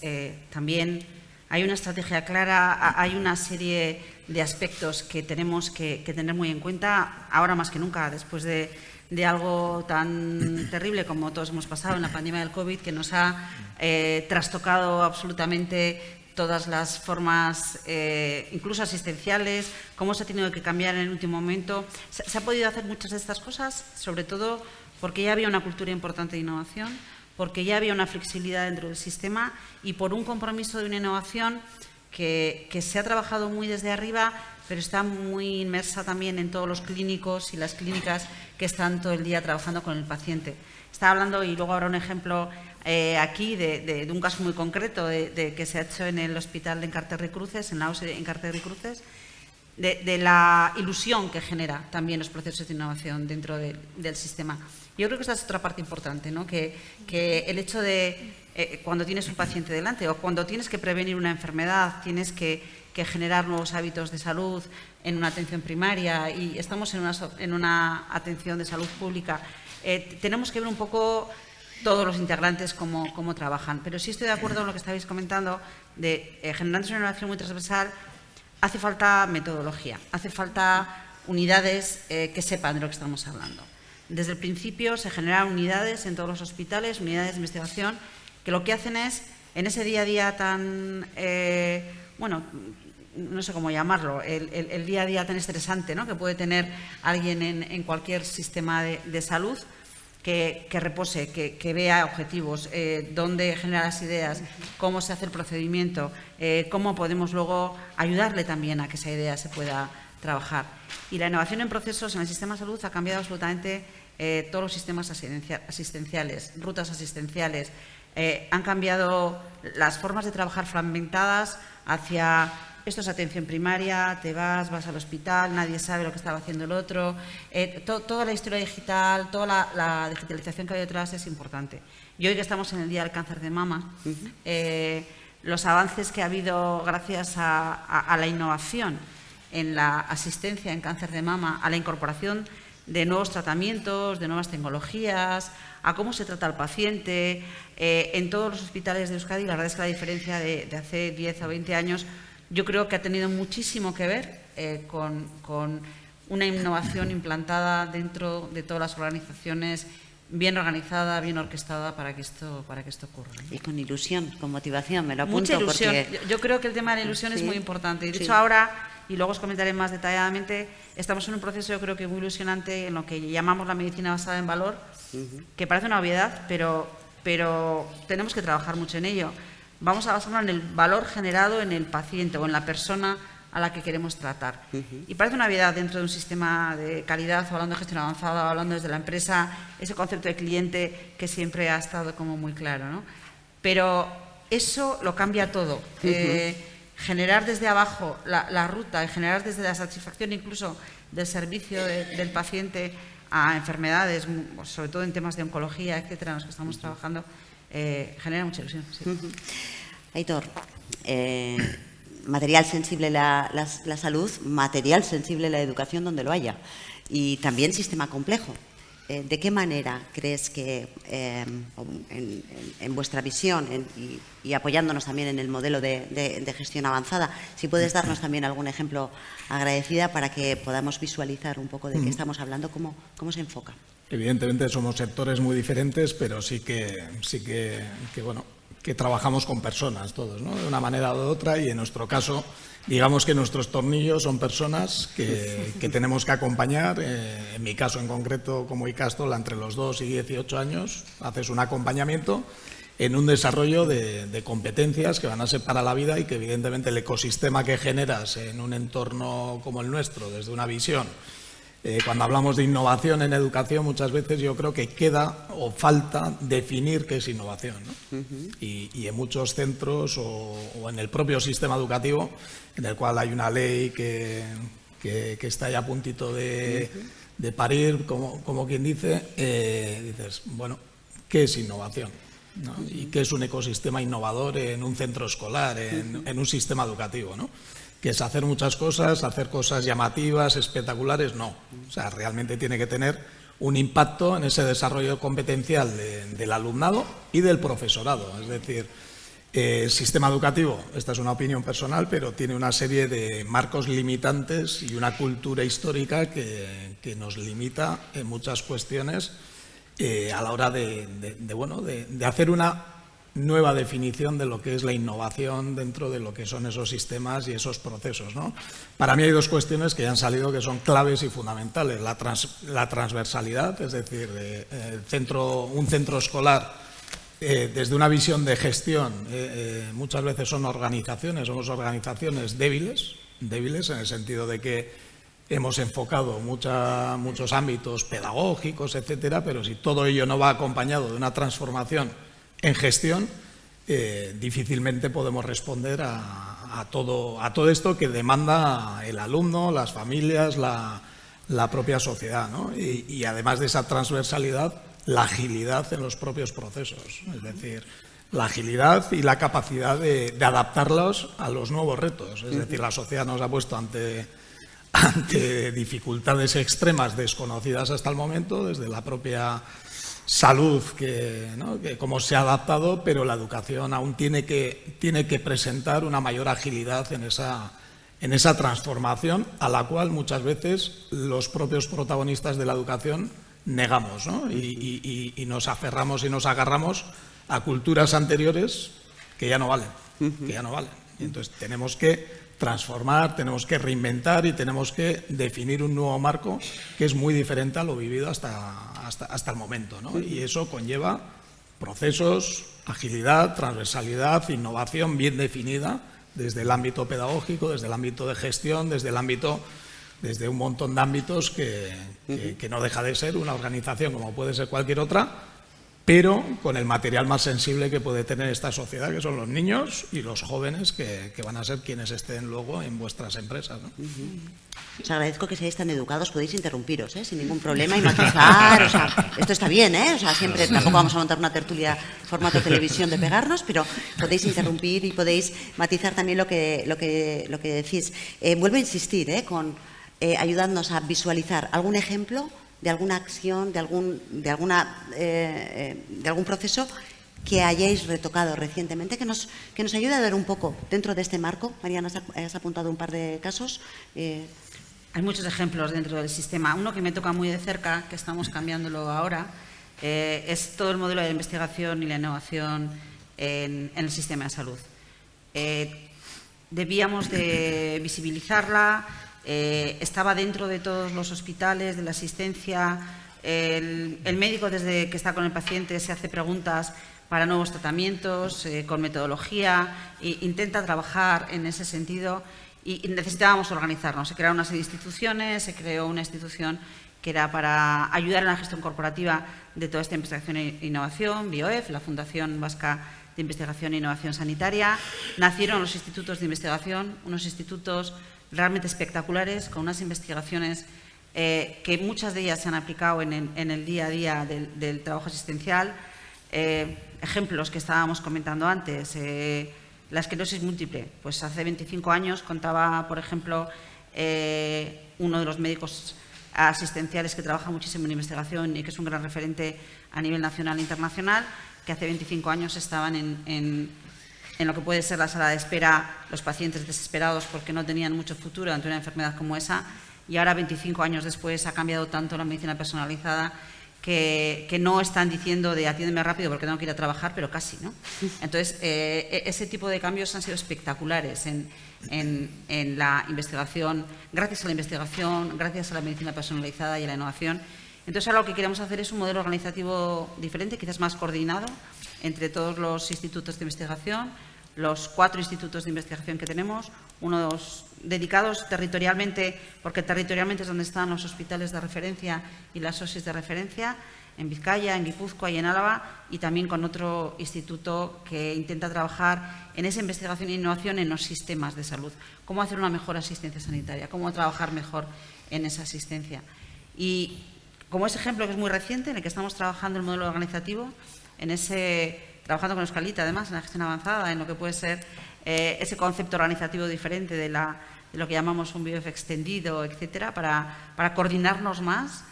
también hay una estrategia clara, hay una serie de aspectos que tenemos que tener muy en cuenta, ahora más que nunca, después de algo tan terrible como todos hemos pasado en la pandemia del COVID, que nos ha trastocado absolutamente todas las formas, incluso asistenciales, cómo se ha tenido que cambiar en el último momento. Se ha podido hacer muchas de estas cosas, sobre todo porque ya había una cultura importante de innovación, porque ya había una flexibilidad dentro del sistema y por un compromiso de una innovación que se ha trabajado muy desde arriba, pero está muy inmersa también en todos los clínicos y las clínicas que están todo el día trabajando con el paciente. Estaba hablando, y luego habrá un ejemplo aquí de un caso muy concreto que se ha hecho en el hospital de Encarterri-Cruces, en la OSE Encarterri-Cruces, de la ilusión que genera también los procesos de innovación dentro del sistema. Yo creo que esta es otra parte importante, ¿no? Que el hecho de cuando tienes un paciente delante o cuando tienes que prevenir una enfermedad, tienes que generar nuevos hábitos de salud en una atención primaria y estamos en una atención de salud pública, tenemos que ver un poco todos los integrantes cómo trabajan. Pero sí estoy de acuerdo en lo que estabais comentando de generando una innovación muy transversal. Hace falta metodología, hace falta unidades que sepan de lo que estamos hablando. Desde el principio se generan unidades en todos los hospitales, unidades de investigación, que lo que hacen es, en ese día a día tan, bueno, no sé cómo llamarlo, el día a día tan estresante, ¿no?, que puede tener alguien en cualquier sistema de salud, que repose, que vea objetivos, dónde genera las ideas, cómo se hace el procedimiento, cómo podemos luego ayudarle también a que esa idea se pueda trabajar. Y la innovación en procesos en el sistema de salud ha cambiado absolutamente todos los sistemas asistenciales, rutas asistenciales. Han cambiado las formas de trabajar fragmentadas hacia esto es atención primaria, te vas al hospital, nadie sabe lo que estaba haciendo el otro. Toda la historia digital, toda la digitalización que hay detrás es importante. Y hoy que estamos en el Día del Cáncer de Mama, los avances que ha habido gracias a la innovación en la asistencia en cáncer de mama, a la incorporación de nuevos tratamientos, de nuevas tecnologías, a cómo se trata al paciente. En todos los hospitales de Euskadi, la verdad es que la diferencia de hace 10 o 20 años yo creo que ha tenido muchísimo que ver con una innovación implantada dentro de todas las organizaciones, bien organizada, bien orquestada para que esto ocurra. Y con ilusión, con motivación, me lo apunto. Mucha ilusión. Porque... Yo creo que el tema de la ilusión es muy importante. Y de hecho ahora, y luego os comentaré más detalladamente, estamos en un proceso yo creo que muy ilusionante en lo que llamamos la medicina basada en valor, que parece una obviedad, pero tenemos que trabajar mucho en ello. Vamos a basarnos en el valor generado en el paciente o en la persona a la que queremos tratar. Y parece una obviedad dentro de un sistema de calidad, o hablando de gestión avanzada, o hablando desde la empresa, ese concepto de cliente que siempre ha estado como muy claro, ¿no? Pero eso lo cambia todo. Generar desde abajo la ruta y generar desde la satisfacción incluso del servicio del paciente a enfermedades, sobre todo en temas de oncología, etcétera, en los que estamos trabajando, genera mucha ilusión. Sí. Aitor, material sensible la salud, material sensible la educación donde lo haya, y también sistema complejo. ¿De qué manera crees que, en vuestra visión y apoyándonos también en el modelo de gestión avanzada, si puedes darnos también algún ejemplo agradecida para que podamos visualizar un poco de qué estamos hablando, cómo se enfoca? Evidentemente somos sectores muy diferentes, pero sí que trabajamos con personas todos, ¿no? De una manera u otra, y en nuestro caso, digamos que nuestros tornillos son personas que tenemos que acompañar. En mi caso en concreto, como Icastol, entre los 2 y 18 años, haces un acompañamiento en un desarrollo de competencias que van a ser para la vida, y que evidentemente el ecosistema que generas en un entorno como el nuestro, desde una visión. Cuando hablamos de innovación en educación, muchas veces yo creo que queda o falta definir qué es innovación, ¿no? Y en muchos centros o en el propio sistema educativo, en el cual hay una ley que está ya a puntito de parir, como quien dice, dices, bueno, ¿qué es innovación? ¿No? ¿Y qué es un ecosistema innovador en un centro escolar, en un sistema educativo, ¿no? Que es hacer muchas cosas, hacer cosas llamativas, espectaculares, no. O sea, realmente tiene que tener un impacto en ese desarrollo competencial del alumnado y del profesorado. Es decir, el sistema educativo, esta es una opinión personal, pero tiene una serie de marcos limitantes y una cultura histórica que nos limita en muchas cuestiones a la hora de hacer una nueva definición de lo que es la innovación dentro de lo que son esos sistemas y esos procesos, ¿no? Para mí hay dos cuestiones que ya han salido que son claves y fundamentales. La transversalidad, es decir, un centro escolar, desde una visión de gestión, muchas veces somos organizaciones débiles en el sentido de que hemos enfocado muchos ámbitos pedagógicos, etcétera, pero si todo ello no va acompañado de una transformación en gestión, difícilmente podemos responder a todo esto que demanda el alumno, las familias, la propia sociedad, ¿no? Y además de esa transversalidad, la agilidad en los propios procesos, es decir, la agilidad y la capacidad de adaptarlos a los nuevos retos. Es decir, la sociedad nos ha puesto ante dificultades extremas desconocidas hasta el momento, desde la propia salud, que cómo se ha adaptado, pero la educación aún tiene que presentar una mayor agilidad en esa transformación, a la cual muchas veces los propios protagonistas de la educación negamos, ¿no? Y nos aferramos y nos agarramos a culturas anteriores que ya no valen, Y entonces tenemos que transformar, tenemos que reinventar y tenemos que definir un nuevo marco que es muy diferente a lo vivido hasta el momento, ¿no? Y eso conlleva procesos, agilidad, transversalidad, innovación bien definida desde el ámbito pedagógico, desde el ámbito de gestión, desde un montón de ámbitos que no deja de ser una organización como puede ser cualquier otra, pero con el material más sensible que puede tener esta sociedad, que son los niños y los jóvenes que van a ser quienes estén luego en vuestras empresas, ¿no? Os agradezco que seáis tan educados, podéis interrumpiros, sin ningún problema y matizar, o sea, esto está bien, o sea, siempre tampoco vamos a montar una tertulia formato televisión de pegarnos, pero podéis interrumpir y podéis matizar también lo que decís. Vuelvo a insistir, ayudadnos a visualizar algún ejemplo de alguna acción, de algún proceso que hayáis retocado recientemente, que nos ayude a ver un poco dentro de este marco. Mariana, has apuntado un par de casos. Hay muchos ejemplos dentro del sistema. Uno que me toca muy de cerca, que estamos cambiándolo ahora, es todo el modelo de investigación y la innovación en el sistema de salud. Debíamos de visibilizarla. Estaba dentro de todos los hospitales, de la asistencia. El médico, desde que está con el paciente, se hace preguntas para nuevos tratamientos, con metodología, e intenta trabajar en ese sentido y necesitábamos organizarnos. Se crearon una serie de instituciones, se creó una institución que era para ayudar en la gestión corporativa de toda esta investigación e innovación, BioEF, la Fundación Vasca de Investigación e Innovación Sanitaria. Nacieron los institutos de investigación, unos institutos realmente espectaculares, con unas investigaciones que muchas de ellas se han aplicado en el día a día del trabajo asistencial. Ejemplos que estábamos comentando antes, la esclerosis múltiple. Pues hace 25 años contaba, por ejemplo, uno de los médicos asistenciales que trabaja muchísimo en investigación y que es un gran referente a nivel nacional e internacional, que hace 25 años estaban en lo que puede ser la sala de espera, los pacientes desesperados porque no tenían mucho futuro ante una enfermedad como esa, y ahora, 25 años después, ha cambiado tanto la medicina personalizada que no están diciendo de atiéndeme rápido porque tengo que ir a trabajar, pero casi, ¿no? Entonces, ese tipo de cambios han sido espectaculares en la investigación, gracias a la investigación, gracias a la medicina personalizada y a la innovación. Entonces, ahora lo que queremos hacer es un modelo organizativo diferente, quizás más coordinado, entre todos los institutos de investigación, los 4 institutos de investigación que tenemos, unos dedicados territorialmente, porque territorialmente es donde están los hospitales de referencia y las OSIs de referencia, en Vizcaya, en Guipúzcoa y en Álava, y también con otro instituto que intenta trabajar en esa investigación e innovación en los sistemas de salud. Cómo hacer una mejor asistencia sanitaria, cómo trabajar mejor en esa asistencia. Y como ese ejemplo que es muy reciente, en el que estamos trabajando el modelo organizativo, trabajando con Euskalita, además, en la gestión avanzada, en lo que puede ser ese concepto organizativo diferente de lo que llamamos un BioEF extendido, etcétera, para coordinarnos más.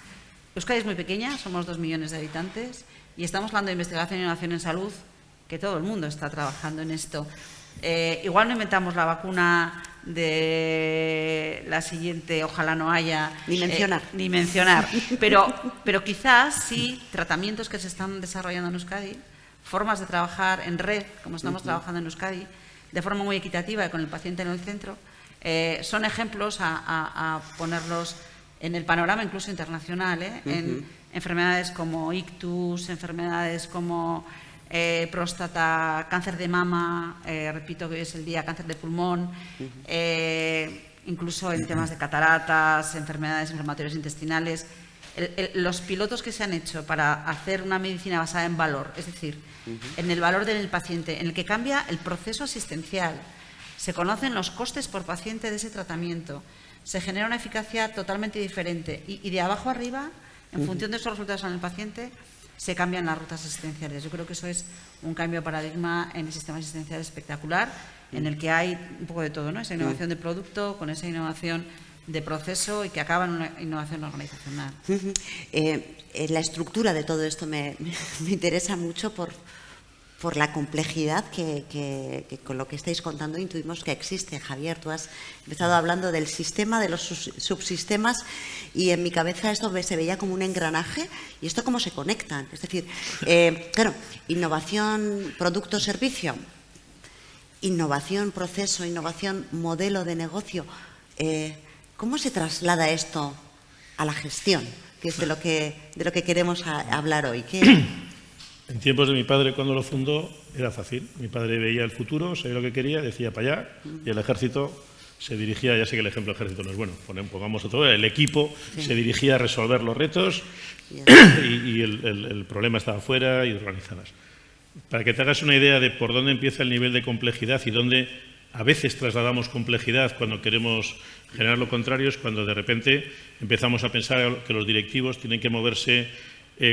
Euskadi es muy pequeña, somos 2 millones de habitantes y estamos hablando de investigación e innovación en salud, que todo el mundo está trabajando en esto. Igual no inventamos la vacuna de la siguiente, ojalá no haya... Ni mencionar. Pero quizás sí tratamientos que se están desarrollando en Euskadi, formas de trabajar en red, como estamos trabajando en Euskadi, de forma muy equitativa y con el paciente en el centro, son ejemplos a ponerlos en el panorama incluso internacional, en enfermedades como ictus, enfermedades como próstata, cáncer de mama, repito que hoy es el día, cáncer de pulmón, incluso en temas de cataratas, enfermedades inflamatorias intestinales. Los pilotos que se han hecho para hacer una medicina basada en valor, es decir, en el valor del paciente, en el que cambia el proceso asistencial, se conocen los costes por paciente de ese tratamiento, se genera una eficacia totalmente diferente y de abajo arriba, en función de esos resultados en el paciente, se cambian las rutas asistenciales. Yo creo que eso es un cambio de paradigma en el sistema asistencial espectacular, en el que hay un poco de todo, ¿no? Esa innovación de producto con esa innovación de proceso y que acaba en una innovación organizacional. La estructura de todo esto me interesa mucho por la complejidad que con lo que estáis contando intuimos que existe. Javier, tú has empezado hablando del sistema, de los subsistemas, y en mi cabeza esto se veía como un engranaje, y esto cómo se conectan. Es decir, claro, innovación, producto, servicio. innovación, proceso, innovación, modelo de negocio. ¿Cómo se traslada esto a la gestión? Que es de lo que queremos hablar hoy. En tiempos de mi padre, cuando lo fundó, era fácil. Mi padre veía el futuro, sabía lo que quería, decía para allá, y el ejército se dirigía, ya sé que el ejemplo del ejército no es bueno, pongamos otro, el equipo se dirigía a resolver los retos y el problema estaba fuera y organizadas. Para que te hagas una idea de por dónde empieza el nivel de complejidad y dónde a veces trasladamos complejidad cuando queremos generar lo contrario, es cuando de repente empezamos a pensar que los directivos tienen que moverse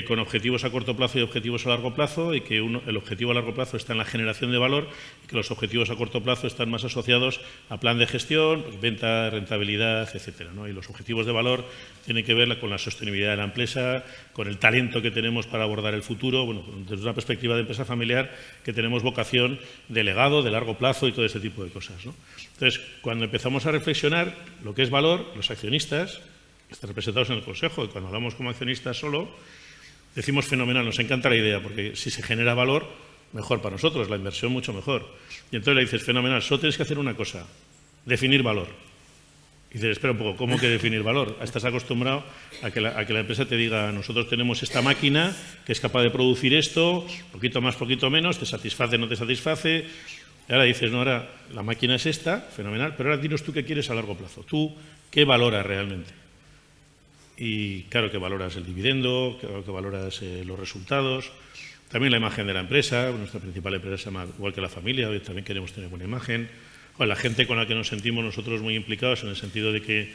con objetivos a corto plazo y objetivos a largo plazo, y que el objetivo a largo plazo está en la generación de valor y que los objetivos a corto plazo están más asociados a plan de gestión, pues, venta, rentabilidad, etcétera, ¿no? Y los objetivos de valor tienen que ver con la sostenibilidad de la empresa, con el talento que tenemos para abordar el futuro, bueno, desde una perspectiva de empresa familiar, que tenemos vocación de legado, de largo plazo y todo ese tipo de cosas, ¿no? Entonces, cuando empezamos a reflexionar lo que es valor, los accionistas, que están representados en el Consejo, y cuando hablamos como accionistas solo, decimos fenomenal, nos encanta la idea, porque si se genera valor, mejor para nosotros, la inversión mucho mejor. Y entonces le dices, fenomenal, solo tienes que hacer una cosa, definir valor. Y dices, espera un poco, ¿cómo que definir valor? Estás acostumbrado a que la empresa te diga, nosotros tenemos esta máquina que es capaz de producir esto, poquito más, poquito menos, te satisface, no te satisface. Y ahora dices, no, ahora la máquina es esta, fenomenal, pero ahora dinos tú qué quieres a largo plazo. Tú, ¿qué valoras realmente? Y claro que valoras el dividendo, claro que valoras los resultados, también la imagen de la empresa. Nuestra principal empresa se llama igual que la familia, hoy también queremos tener buena imagen. O la gente con la que nos sentimos nosotros muy implicados, en el sentido de que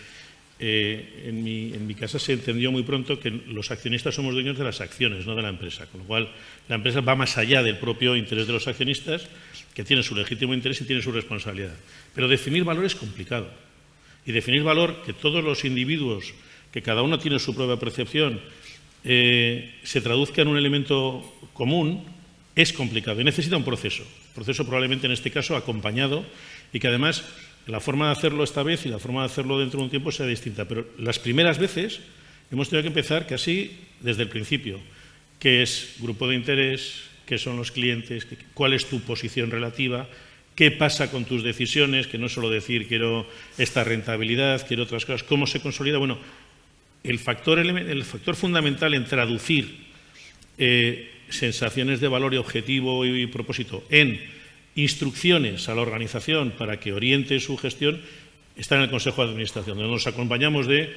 en mi casa se entendió muy pronto que los accionistas somos dueños de las acciones, no de la empresa, con lo cual la empresa va más allá del propio interés de los accionistas, que tienen su legítimo interés y tienen su responsabilidad. Pero definir valor es complicado. Y definir valor que todos los individuos, que cada uno tiene su propia percepción, se traduzca en un elemento común, es complicado y necesita un proceso probablemente en este caso acompañado, y que además la forma de hacerlo esta vez y la forma de hacerlo dentro de un tiempo sea distinta. Pero las primeras veces hemos tenido que empezar casi desde el principio. ¿Qué es grupo de interés? ¿Qué son los clientes? ¿Cuál es tu posición relativa? ¿Qué pasa con tus decisiones? Que no es solo decir quiero esta rentabilidad, quiero otras cosas. ¿Cómo se consolida? Bueno, el factor fundamental en traducir sensaciones de valor y objetivo y propósito en instrucciones a la organización para que oriente su gestión está en el Consejo de Administración, donde nos acompañamos de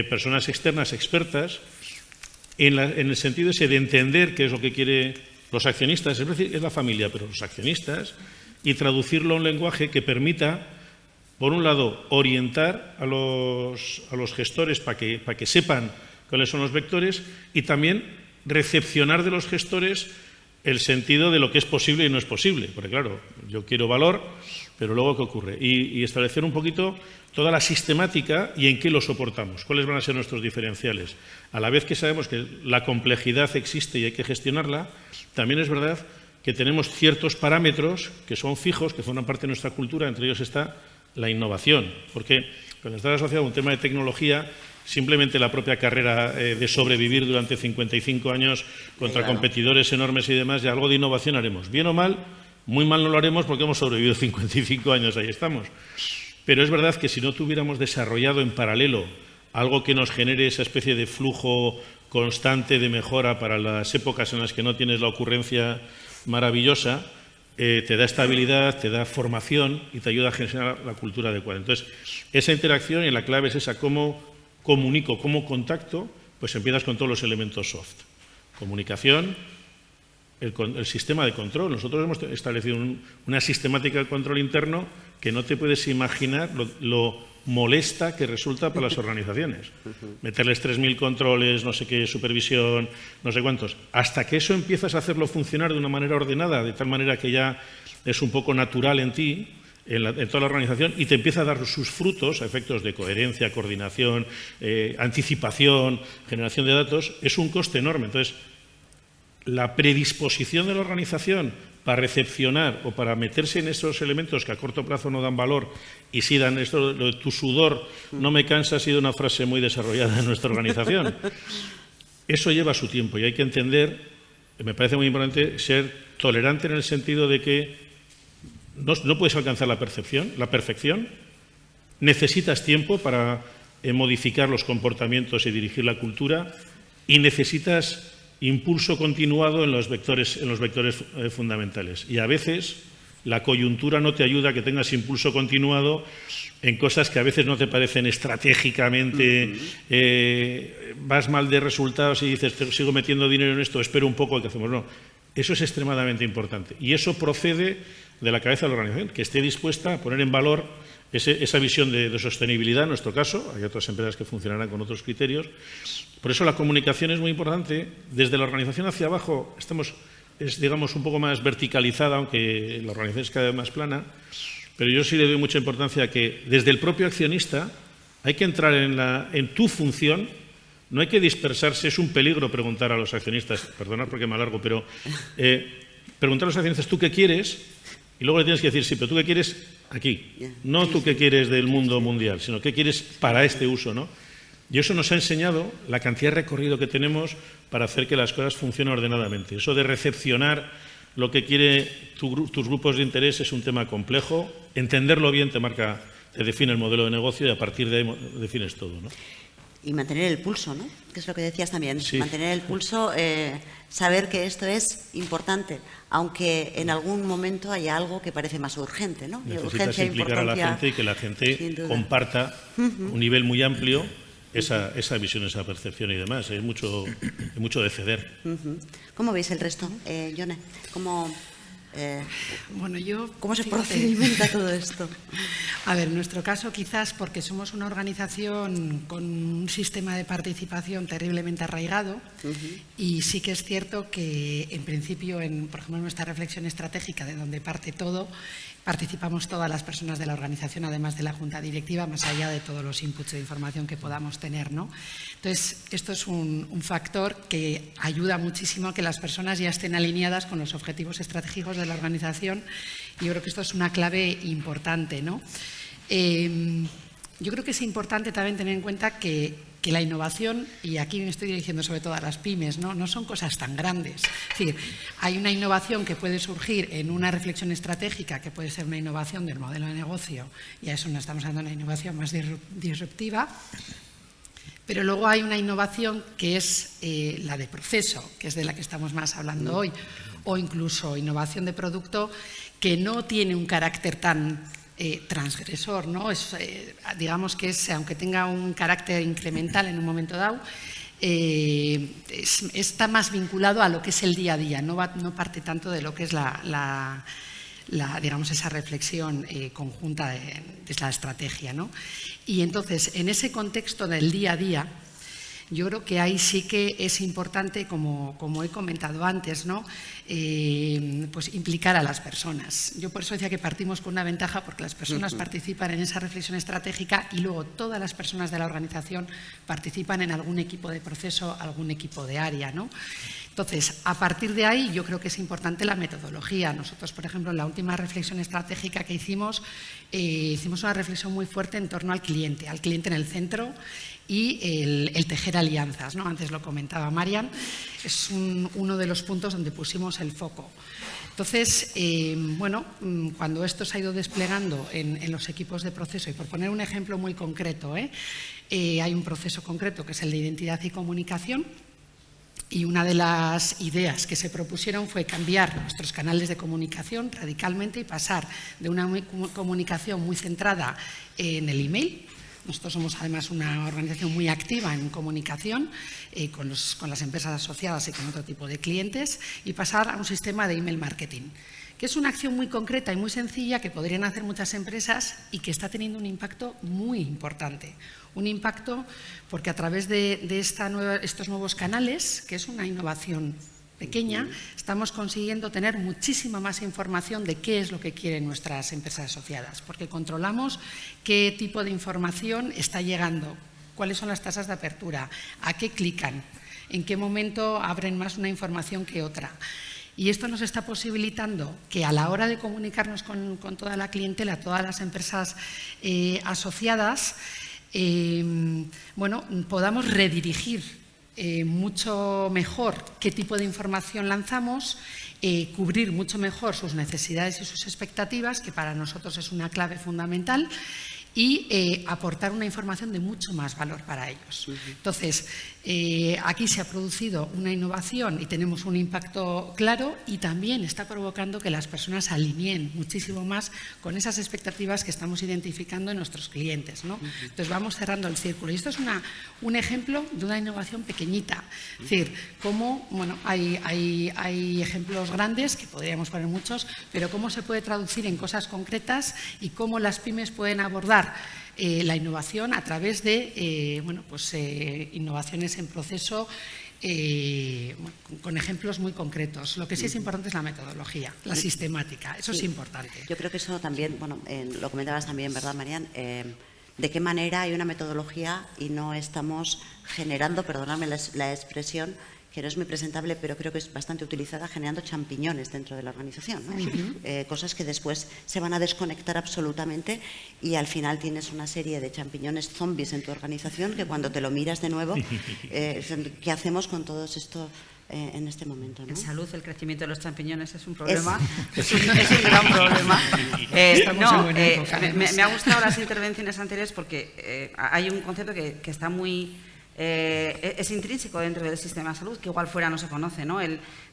personas externas expertas en el sentido ese de entender qué es lo que quieren los accionistas, es decir, es la familia, pero los accionistas, y traducirlo a un lenguaje que permita, por un lado, orientar a los gestores para que sepan cuáles son los vectores, y también recepcionar de los gestores el sentido de lo que es posible y no es posible. Porque claro, yo quiero valor, pero luego ¿qué ocurre? Y establecer un poquito toda la sistemática y en qué lo soportamos, cuáles van a ser nuestros diferenciales. A la vez que sabemos que la complejidad existe y hay que gestionarla, también es verdad que tenemos ciertos parámetros que son fijos, que forman parte de nuestra cultura, entre ellos está la innovación, porque cuando está asociado a un tema de tecnología, simplemente la propia carrera de sobrevivir durante 55 años contra competidores enormes y demás, ya algo de innovación haremos. Bien o mal, muy mal no lo haremos porque hemos sobrevivido 55 años, ahí estamos. Pero es verdad que si no tuviéramos desarrollado en paralelo algo que nos genere esa especie de flujo constante de mejora para las épocas en las que no tienes la ocurrencia maravillosa, te da estabilidad, te da formación y te ayuda a generar la cultura adecuada. Entonces, esa interacción, y la clave es esa, cómo comunico, cómo contacto, pues empiezas con todos los elementos soft. Comunicación, el sistema de control. Nosotros hemos establecido una sistemática de control interno que no te puedes imaginar lo molesta que resulta para las organizaciones. Meterles 3.000 controles, no sé qué, supervisión, no sé cuántos. Hasta que eso empiezas a hacerlo funcionar de una manera ordenada, de tal manera que ya es un poco natural en ti, en toda la organización, y te empieza a dar sus frutos a efectos de coherencia, coordinación, anticipación, generación de datos, es un coste enorme. Entonces, la predisposición de la organización para recepcionar o para meterse en esos elementos que a corto plazo no dan valor y sí dan esto, lo de tu sudor no me cansa, ha sido una frase muy desarrollada en nuestra organización. Eso lleva su tiempo y hay que entender, me parece muy importante, ser tolerante en el sentido de que no puedes alcanzar la perfección, necesitas tiempo para modificar los comportamientos y dirigir la cultura, y necesitas impulso continuado en los vectores fundamentales. Y a veces la coyuntura no te ayuda a que tengas impulso continuado en cosas que a veces no te parecen estratégicamente, vas mal de resultados y dices, sigo metiendo dinero en esto, espero un poco, ¿qué hacemos? No, eso es extremadamente importante. Y eso procede de la cabeza de la organización, que esté dispuesta a poner en valor esa visión de sostenibilidad, en nuestro caso. Hay otras empresas que funcionarán con otros criterios. Por eso la comunicación es muy importante. Desde la organización hacia abajo es, digamos, un poco más verticalizada, aunque la organización es cada vez más plana. Pero yo sí le doy mucha importancia a que desde el propio accionista hay que entrar en tu función, no hay que dispersarse. Es un peligro preguntar a los accionistas, perdonad porque me alargo, pero preguntar a los accionistas tú qué quieres y luego le tienes que decir, sí, pero tú qué quieres aquí, no tú qué quieres del mundo mundial, sino qué quieres para este uso, ¿no? Y eso nos ha enseñado la cantidad de recorrido que tenemos para hacer que las cosas funcionen ordenadamente. Eso de recepcionar lo que quiere tus grupos de interés es un tema complejo. Entenderlo bien te define el modelo de negocio y a partir de ahí defines todo, ¿no? Y mantener el pulso, ¿no? Que es lo que decías también. Sí. Mantener el pulso, saber que esto es importante, aunque en algún momento haya algo que parece más urgente, ¿no? Necesitas implicar a la gente y que la gente comparta un nivel muy amplio esa visión, esa percepción y demás. Hay mucho de ceder. ¿Cómo veis el resto, Yone? ¿Cómo se fíjate, procedimenta todo esto? A ver, en nuestro caso quizás porque somos una organización con un sistema de participación terriblemente arraigado, y sí que es cierto que en principio, por ejemplo, en nuestra reflexión estratégica, de donde parte todo, participamos todas las personas de la organización, además de la junta directiva, más allá de todos los inputs de información que podamos tener, ¿no? Entonces, esto es un factor que ayuda muchísimo a que las personas ya estén alineadas con los objetivos estratégicos de la organización, y yo creo que esto es una clave importante, ¿no? Yo creo que es importante también tener en cuenta que la innovación, y aquí me estoy dirigiendo sobre todo a las pymes, no son cosas tan grandes. Es decir, hay una innovación que puede surgir en una reflexión estratégica, que puede ser una innovación del modelo de negocio, y a eso no estamos hablando de una innovación más disruptiva, pero luego hay una innovación que es la de proceso, que es de la que estamos más hablando hoy, o incluso innovación de producto, que no tiene un carácter tan transgresor, ¿no? Digamos que aunque tenga un carácter incremental en un momento dado, está más vinculado a lo que es el día a día, no parte tanto de lo que es digamos, esa reflexión conjunta de la estrategia, ¿no? Y entonces, en ese contexto del día a día, yo creo que ahí sí que es importante, como he comentado antes, ¿no? Pues implicar a las personas. Yo por eso decía que partimos con una ventaja, porque las personas participan en esa reflexión estratégica y luego todas las personas de la organización participan en algún equipo de proceso, algún equipo de área, ¿no? Entonces, a partir de ahí, yo creo que es importante la metodología. Nosotros, por ejemplo, en la última reflexión estratégica que hicimos una reflexión muy fuerte en torno al cliente en el centro, y el tejer alianzas, ¿no? Antes lo comentaba Marian, es uno de los puntos donde pusimos el foco. Entonces, cuando esto se ha ido desplegando en los equipos de proceso, y por poner un ejemplo muy concreto, hay un proceso concreto que es el de identidad y comunicación, y una de las ideas que se propusieron fue cambiar nuestros canales de comunicación radicalmente y pasar de una comunicación muy centrada en el email. Nosotros somos además una organización muy activa en comunicación con las empresas asociadas y con otro tipo de clientes, y pasar a un sistema de email marketing, que es una acción muy concreta y muy sencilla que podrían hacer muchas empresas y que está teniendo un impacto muy importante. Un impacto porque a través de estos nuevos canales, que es una innovación pequeña, estamos consiguiendo tener muchísima más información de qué es lo que quieren nuestras empresas asociadas, porque controlamos qué tipo de información está llegando, cuáles son las tasas de apertura, a qué clican, en qué momento abren más una información que otra. Y esto nos está posibilitando que a la hora de comunicarnos con toda la clientela, todas las empresas asociadas, podamos redirigir mucho mejor qué tipo de información lanzamos, cubrir mucho mejor sus necesidades y sus expectativas, que para nosotros es una clave fundamental, y aportar una información de mucho más valor para ellos. Entonces, aquí se ha producido una innovación y tenemos un impacto claro, y también está provocando que las personas se alineen muchísimo más con esas expectativas que estamos identificando en nuestros clientes, ¿no? Entonces, vamos cerrando el círculo. Y esto es un ejemplo de una innovación pequeñita. Es decir, cómo, bueno, hay ejemplos grandes, que podríamos poner muchos, pero cómo se puede traducir en cosas concretas y cómo las pymes pueden abordar la innovación a través de innovaciones en proceso, con ejemplos muy concretos. Lo que sí es importante es la metodología, la sistemática, eso es importante. Yo creo que eso también, bueno, lo comentabas también, ¿verdad, Marian? De qué manera hay una metodología y no estamos generando, perdonadme la expresión, que no es muy presentable, pero creo que es bastante utilizada, generando champiñones dentro de la organización, ¿no? Cosas que después se van a desconectar absolutamente, y al final tienes una serie de champiñones zombies en tu organización que cuando te lo miras de nuevo, ¿qué hacemos con todo esto en este momento, ¿no? En salud, el crecimiento de los champiñones es un problema, es un gran problema. Me ha gustado las intervenciones anteriores porque hay un concepto que está muy... es intrínseco dentro del sistema de salud, que igual fuera no se conoce, ¿no?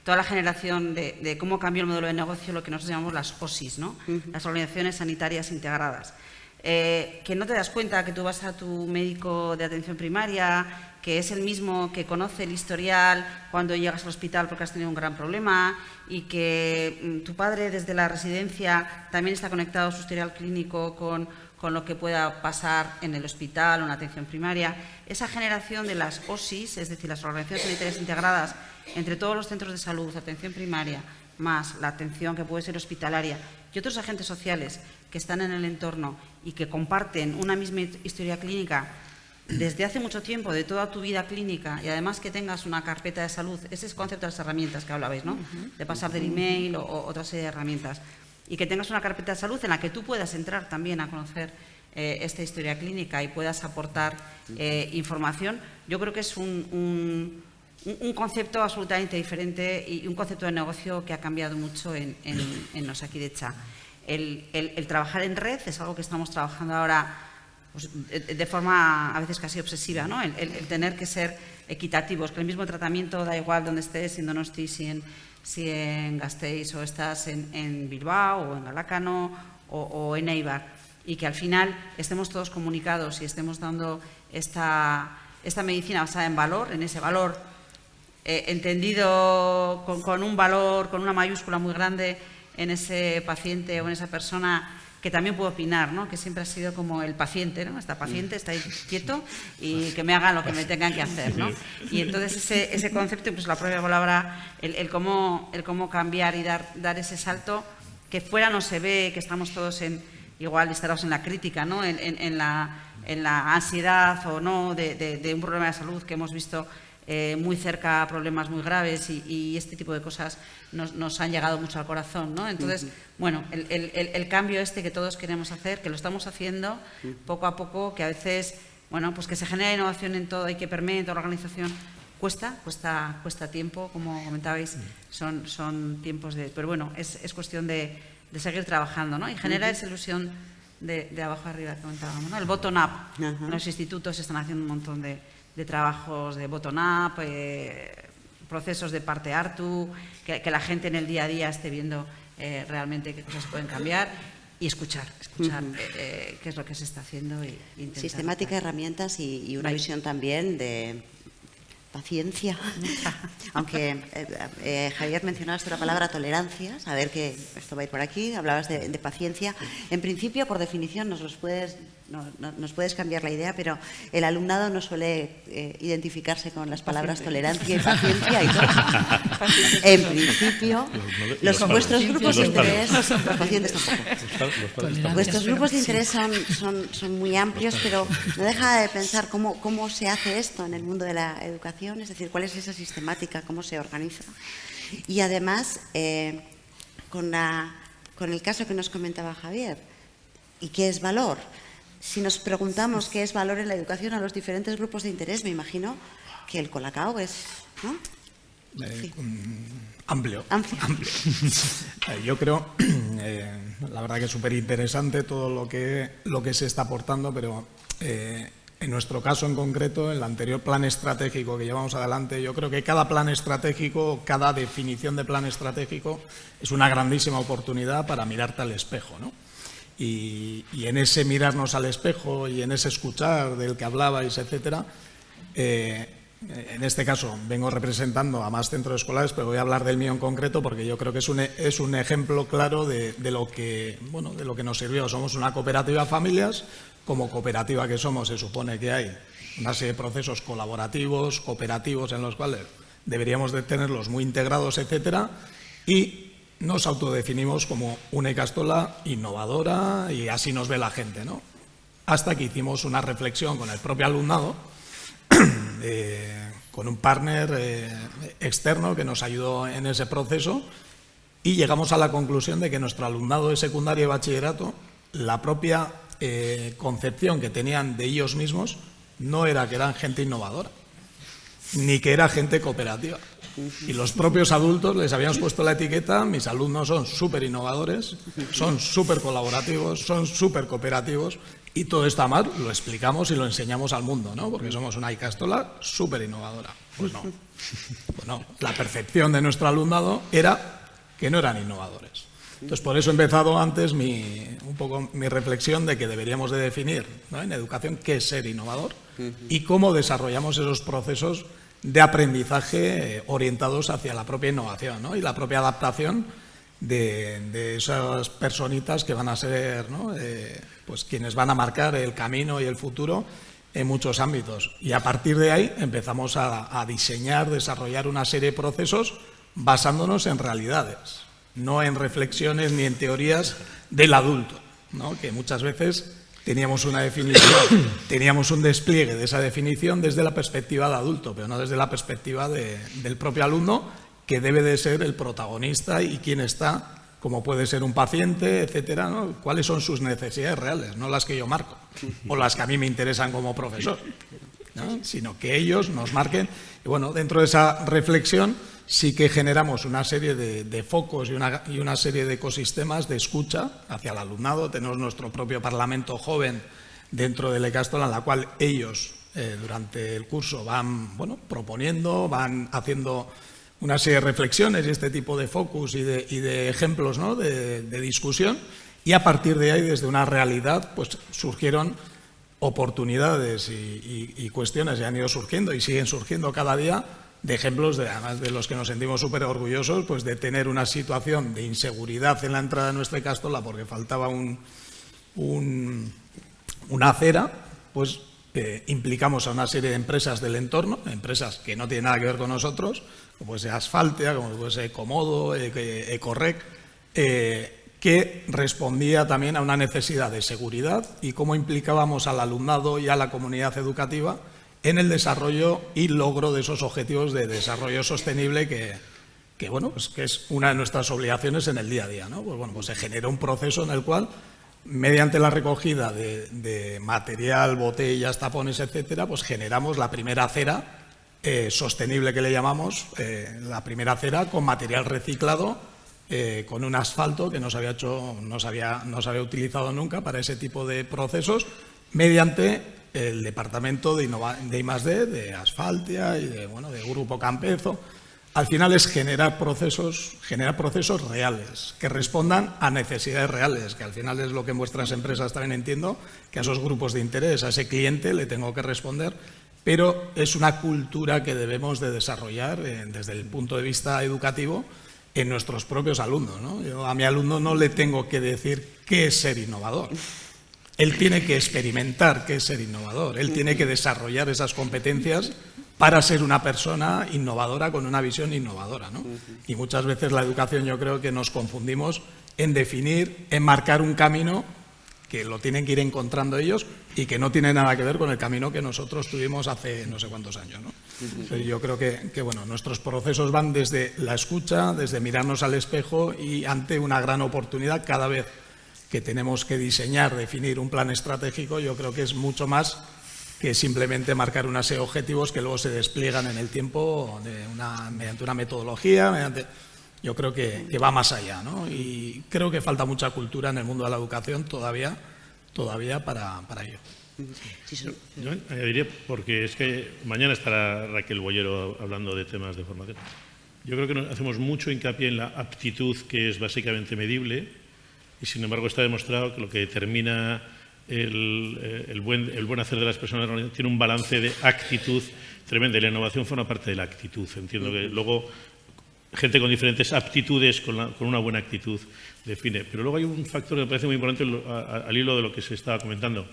Toda la generación de cómo cambió el modelo de negocio, lo que nosotros llamamos las OSIs, ¿no? Las organizaciones sanitarias integradas. Que no te das cuenta que tú vas a tu médico de atención primaria, que es el mismo que conoce el historial cuando llegas al hospital porque has tenido un gran problema, y que tu padre desde la residencia también está conectado a su historial clínico con lo que pueda pasar en el hospital o en la atención primaria. Esa generación de las OSIs, es decir, las organizaciones sanitarias integradas entre todos los centros de salud, atención primaria, más la atención que puede ser hospitalaria, y otros agentes sociales que están en el entorno y que comparten una misma historia clínica desde hace mucho tiempo, de toda tu vida clínica, y además que tengas una carpeta de salud, ese es el concepto de las herramientas que hablabais, ¿no? De pasar del email o otra serie de herramientas. Y que tengas una carpeta de salud en la que tú puedas entrar también a conocer esta historia clínica y puedas aportar información, yo creo que es un concepto absolutamente diferente y un concepto de negocio que ha cambiado mucho en Osakidetza. El trabajar en red es algo que estamos trabajando ahora, pues, de forma a veces casi obsesiva, ¿no? El tener que ser equitativos, que el mismo tratamiento da igual donde estés, en Donosti, si en Gasteiz, o estás en Bilbao o en Galdácano o en Eibar, y que al final estemos todos comunicados y estemos dando esta medicina basada en valor, en ese valor entendido con un valor, con una mayúscula muy grande en ese paciente o en esa persona que también puede opinar, ¿no? Que siempre ha sido como el paciente, ¿no? Está paciente, está ahí quieto y que me hagan lo que me tengan que hacer, ¿no? Y entonces ese concepto, pues la propia palabra, el cómo cambiar y dar ese salto, que fuera no se ve, que estamos todos igual instalados en la crítica, ¿no? En la ansiedad o no de un problema de salud que hemos visto muy cerca, problemas muy graves, y este tipo de cosas nos han llegado mucho al corazón, ¿no? Entonces, bueno, el cambio que todos queremos hacer, que lo estamos haciendo poco a poco, que a veces, bueno, pues que se genera innovación en todo y que permee en toda la organización, cuesta tiempo, como comentabais, son tiempos pero bueno, es cuestión de seguir trabajando, ¿no? Y genera esa ilusión de abajo arriba que comentábamos, ¿no? El bottom-up. Los institutos están haciendo un montón de trabajos de bottom-up, procesos de parte hartu, que la gente en el día a día esté viendo realmente qué cosas pueden cambiar, y escuchar qué es lo que se está haciendo. Y intentar sistemática, herramientas y una visión también de paciencia. Aunque Javier, mencionabas la palabra tolerancia, saber que esto va a ir por aquí, hablabas de paciencia. En principio, por definición, nos puedes cambiar la idea, pero el alumnado no suele identificarse con las palabras tolerancia y paciencia y todo. En principio, vuestros grupos de interés, los pacientes tampoco. Vuestros grupos de interés son muy amplios, pero no deja de pensar cómo se hace esto en el mundo de la educación, es decir, cuál es esa sistemática, cómo se organiza. Y además, con el caso que nos comentaba Javier, ¿y qué es valor? Si nos preguntamos qué es valor en la educación a los diferentes grupos de interés, me imagino que el Colacao es, ¿no? Amplio. Amplio. Yo creo, la verdad que es súper interesante todo lo que se está aportando, pero en nuestro caso en concreto, en el anterior plan estratégico que llevamos adelante, yo creo que cada plan estratégico, cada definición de plan estratégico es una grandísima oportunidad para mirarte al espejo, ¿no? Y en ese mirarnos al espejo y en ese escuchar del que hablabais, etcétera, en este caso vengo representando a más centros escolares, pero voy a hablar del mío en concreto porque yo creo que es un ejemplo claro de lo que nos sirvió. Somos una cooperativa de familias. Como cooperativa que somos, se supone que hay una serie de procesos colaborativos, cooperativos, en los cuales deberíamos de tenerlos muy integrados, etcétera, y nos autodefinimos como una Ikastola innovadora y así nos ve la gente, ¿no? Hasta que hicimos una reflexión con el propio alumnado, con un partner externo que nos ayudó en ese proceso y llegamos a la conclusión de que nuestro alumnado de secundaria y bachillerato, la propia concepción que tenían de ellos mismos no era que eran gente innovadora, ni que era gente cooperativa. Y los propios adultos les habíamos puesto la etiqueta: mis alumnos son súper innovadores, son súper colaborativos, son súper cooperativos, y todo está mal, lo explicamos y lo enseñamos al mundo, ¿no? Porque somos una Ikastola súper innovadora. Pues no. Pues no. La percepción de nuestro alumnado era que no eran innovadores. Entonces, por eso he empezado antes un poco mi reflexión de que deberíamos de definir, ¿no?, en educación qué es ser innovador y cómo desarrollamos esos procesos de aprendizaje orientados hacia la propia innovación, ¿no?, y la propia adaptación de esas personitas que van a ser, ¿no?, pues quienes van a marcar el camino y el futuro en muchos ámbitos. Y a partir de ahí empezamos a diseñar, desarrollar una serie de procesos basándonos en realidades, no en reflexiones ni en teorías del adulto, ¿no?, que muchas veces teníamos una definición, teníamos un despliegue de esa definición desde la perspectiva del adulto, pero no desde la perspectiva del propio alumno, que debe de ser el protagonista y quién está, como puede ser un paciente, etcétera, ¿no?, cuáles son sus necesidades reales, no las que yo marco o las que a mí me interesan como profesor, ¿no?, sino que ellos nos marquen. Y bueno, dentro de esa reflexión sí que generamos una serie de focos y una serie de ecosistemas de escucha hacia el alumnado. Tenemos nuestro propio parlamento joven dentro de la Ikastola, en la cual ellos durante el curso van proponiendo, van haciendo una serie de reflexiones y este tipo de focus y de ejemplos, ¿no?, de discusión, y a partir de ahí, desde una realidad, pues surgieron oportunidades y cuestiones que han ido surgiendo y siguen surgiendo cada día, de ejemplos además de los que nos sentimos súper orgullosos, pues de tener una situación de inseguridad en la entrada de nuestra Ikastola porque faltaba una acera, pues implicamos a una serie de empresas del entorno, empresas que no tienen nada que ver con nosotros, como puede ser Asfaltia, como puede ser Comodo, Ecorrec, que respondía también a una necesidad de seguridad y cómo implicábamos al alumnado y a la comunidad educativa en el desarrollo y logro de esos objetivos de desarrollo sostenible que es una de nuestras obligaciones en el día a día, ¿no? Pues se generó un proceso en el cual, mediante la recogida de material, botellas, tapones, etcétera, pues generamos la primera acera sostenible que le llamamos, la primera acera con material reciclado, con un asfalto que no se había utilizado nunca para ese tipo de procesos, mediante el departamento de I+D, de Asfaltia y de Grupo Campezo. Al final es generar procesos reales, que respondan a necesidades reales, que al final es lo que en vuestras empresas también entiendo, que a esos grupos de interés, a ese cliente le tengo que responder, pero es una cultura que debemos de desarrollar desde el punto de vista educativo en nuestros propios alumnos, ¿no? Yo a mi alumno no le tengo que decir qué es ser innovador. Él tiene que experimentar qué es ser innovador, él tiene que desarrollar esas competencias para ser una persona innovadora con una visión innovadora, ¿no? Y muchas veces la educación, yo creo que nos confundimos en definir, en marcar un camino que lo tienen que ir encontrando ellos y que no tiene nada que ver con el camino que nosotros tuvimos hace no sé cuántos años, ¿no? Entonces, yo creo que nuestros procesos van desde la escucha, desde mirarnos al espejo y ante una gran oportunidad cada vez que tenemos que diseñar, definir un plan estratégico. Yo creo que es mucho más que simplemente marcar una serie de objetivos que luego se despliegan en el tiempo mediante una metodología, yo creo que va más allá, ¿no? Y creo que falta mucha cultura en el mundo de la educación todavía para ello. Yo añadiría, porque es que mañana estará Raquel Bollero hablando de temas de formación. Yo creo que hacemos mucho hincapié en la aptitud, que es básicamente medible, y sin embargo está demostrado que lo que determina el buen hacer de las personas tiene un balance de actitud tremendo. La innovación forma parte de la actitud. Entiendo que luego gente con diferentes aptitudes, con una buena actitud, define. Pero luego hay un factor que me parece muy importante al hilo de lo que se estaba comentando.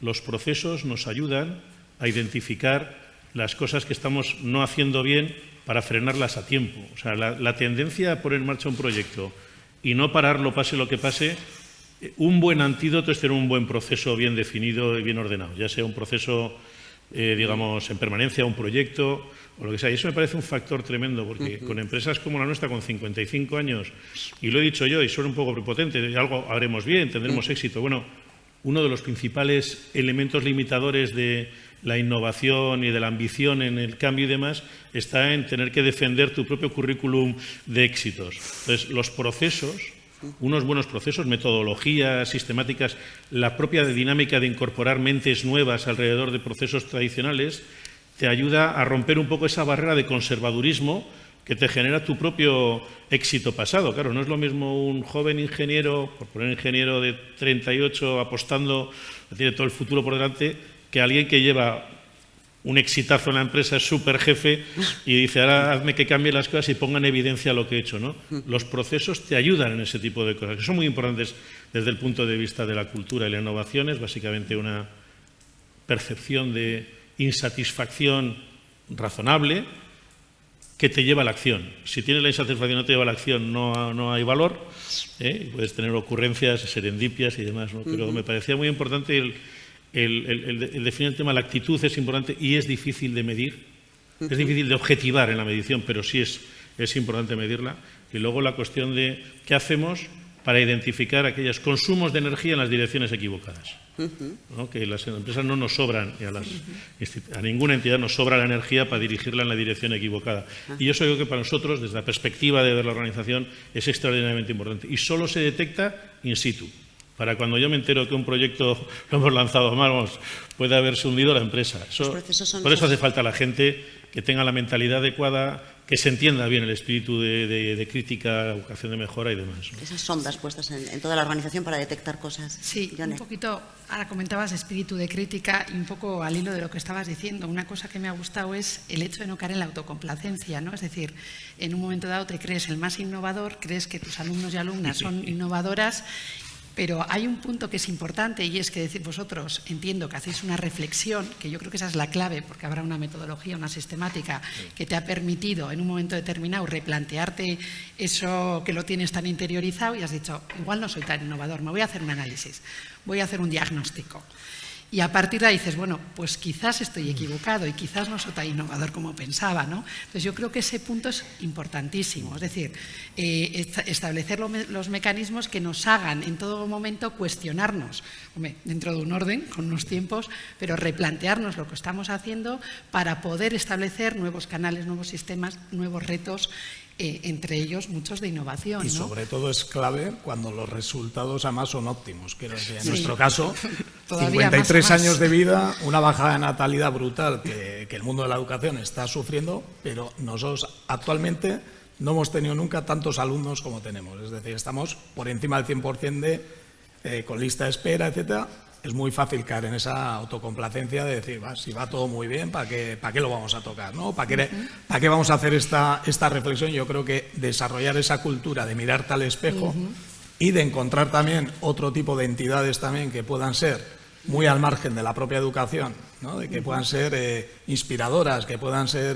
Los procesos nos ayudan a identificar las cosas que estamos no haciendo bien para frenarlas a tiempo. O sea, la tendencia a poner en marcha un proyecto y no pararlo pase lo que pase, un buen antídoto es tener un buen proceso bien definido y bien ordenado, ya sea un proceso, digamos, en permanencia, un proyecto o lo que sea. Y eso me parece un factor tremendo, porque con empresas como la nuestra, con 55 años, y lo he dicho yo, y suena un poco prepotente, algo haremos bien, tendremos éxito. Bueno, uno de los principales elementos limitadores de la innovación y de la ambición en el cambio y demás está en tener que defender tu propio currículum de éxitos. Entonces, los procesos, unos buenos procesos, metodologías sistemáticas, la propia dinámica de incorporar mentes nuevas alrededor de procesos tradicionales, te ayuda a romper un poco esa barrera de conservadurismo que te genera tu propio éxito pasado. Claro, no es lo mismo un joven ingeniero, por poner ingeniero de 38, apostando, que tiene todo el futuro por delante, que alguien que lleva un exitazo en la empresa, es súper jefe y dice, ahora hazme que cambie las cosas y ponga en evidencia lo que he hecho, ¿no? Los procesos te ayudan en ese tipo de cosas, que son muy importantes desde el punto de vista de la cultura y la innovación. Es básicamente una percepción de insatisfacción razonable que te lleva a la acción. Si tienes la insatisfacción y no te lleva a la acción, no hay valor, puedes tener ocurrencias, serendipias y demás, ¿no? Pero me parecía muy importante el definir el tema. La actitud es importante y es difícil de medir, es difícil de objetivar en la medición, pero sí es importante medirla. Y luego la cuestión de qué hacemos para identificar aquellos consumos de energía en las direcciones equivocadas, ¿no? Que las empresas no nos sobran, y a ninguna entidad nos sobra la energía para dirigirla en la dirección equivocada. Y eso creo que para nosotros, desde la perspectiva de ver la organización, es extraordinariamente importante. Y solo se detecta in situ. Para cuando yo me entero que un proyecto lo hemos lanzado mal, puede haberse hundido la empresa. Por eso hace falta la gente que tenga la mentalidad adecuada, que se entienda bien el espíritu de crítica, vocación de mejora y demás, ¿no? Esas sondas puestas en toda la organización para detectar cosas. Sí, Yone. un poquito, ahora comentabas espíritu de crítica y un poco al hilo de lo que estabas diciendo. Una cosa que me ha gustado es el hecho de no caer en la autocomplacencia, ¿no? Es decir, en un momento dado te crees el más innovador, crees que tus alumnos y alumnas son innovadoras. Pero hay un punto que es importante y es que decir vosotros, entiendo que hacéis una reflexión, que yo creo que esa es la clave, porque habrá una metodología, una sistemática que te ha permitido en un momento determinado replantearte eso que lo tienes tan interiorizado y has dicho, igual no soy tan innovador, me voy a hacer un análisis, voy a hacer un diagnóstico. Y a partir de ahí dices, bueno, pues quizás estoy equivocado y quizás no soy tan innovador como pensaba, ¿no? Entonces yo creo que ese punto es importantísimo, es decir, establecer los mecanismos que nos hagan en todo momento cuestionarnos, hombre, dentro de un orden, con unos tiempos, pero replantearnos lo que estamos haciendo para poder establecer nuevos canales, nuevos sistemas, nuevos retos, entre ellos muchos de innovación, Y ¿no? sobre todo es clave cuando los resultados además son óptimos. Quiero decir, en nuestro caso, Todavía 53 más. años de vida, una bajada de natalidad brutal que el mundo de la educación está sufriendo, pero nosotros actualmente no hemos tenido nunca tantos alumnos como tenemos. Es decir, estamos por encima del 100% con lista de espera, etcétera. Es muy fácil caer en esa autocomplacencia de decir, si va todo muy bien, ¿para qué lo vamos a tocar, ¿no? ¿Para qué vamos a hacer esta reflexión? Yo creo que desarrollar esa cultura de mirarte al espejo y de encontrar también otro tipo de entidades también que puedan ser muy al margen de la propia educación, ¿no? De que puedan ser inspiradoras, que puedan ser,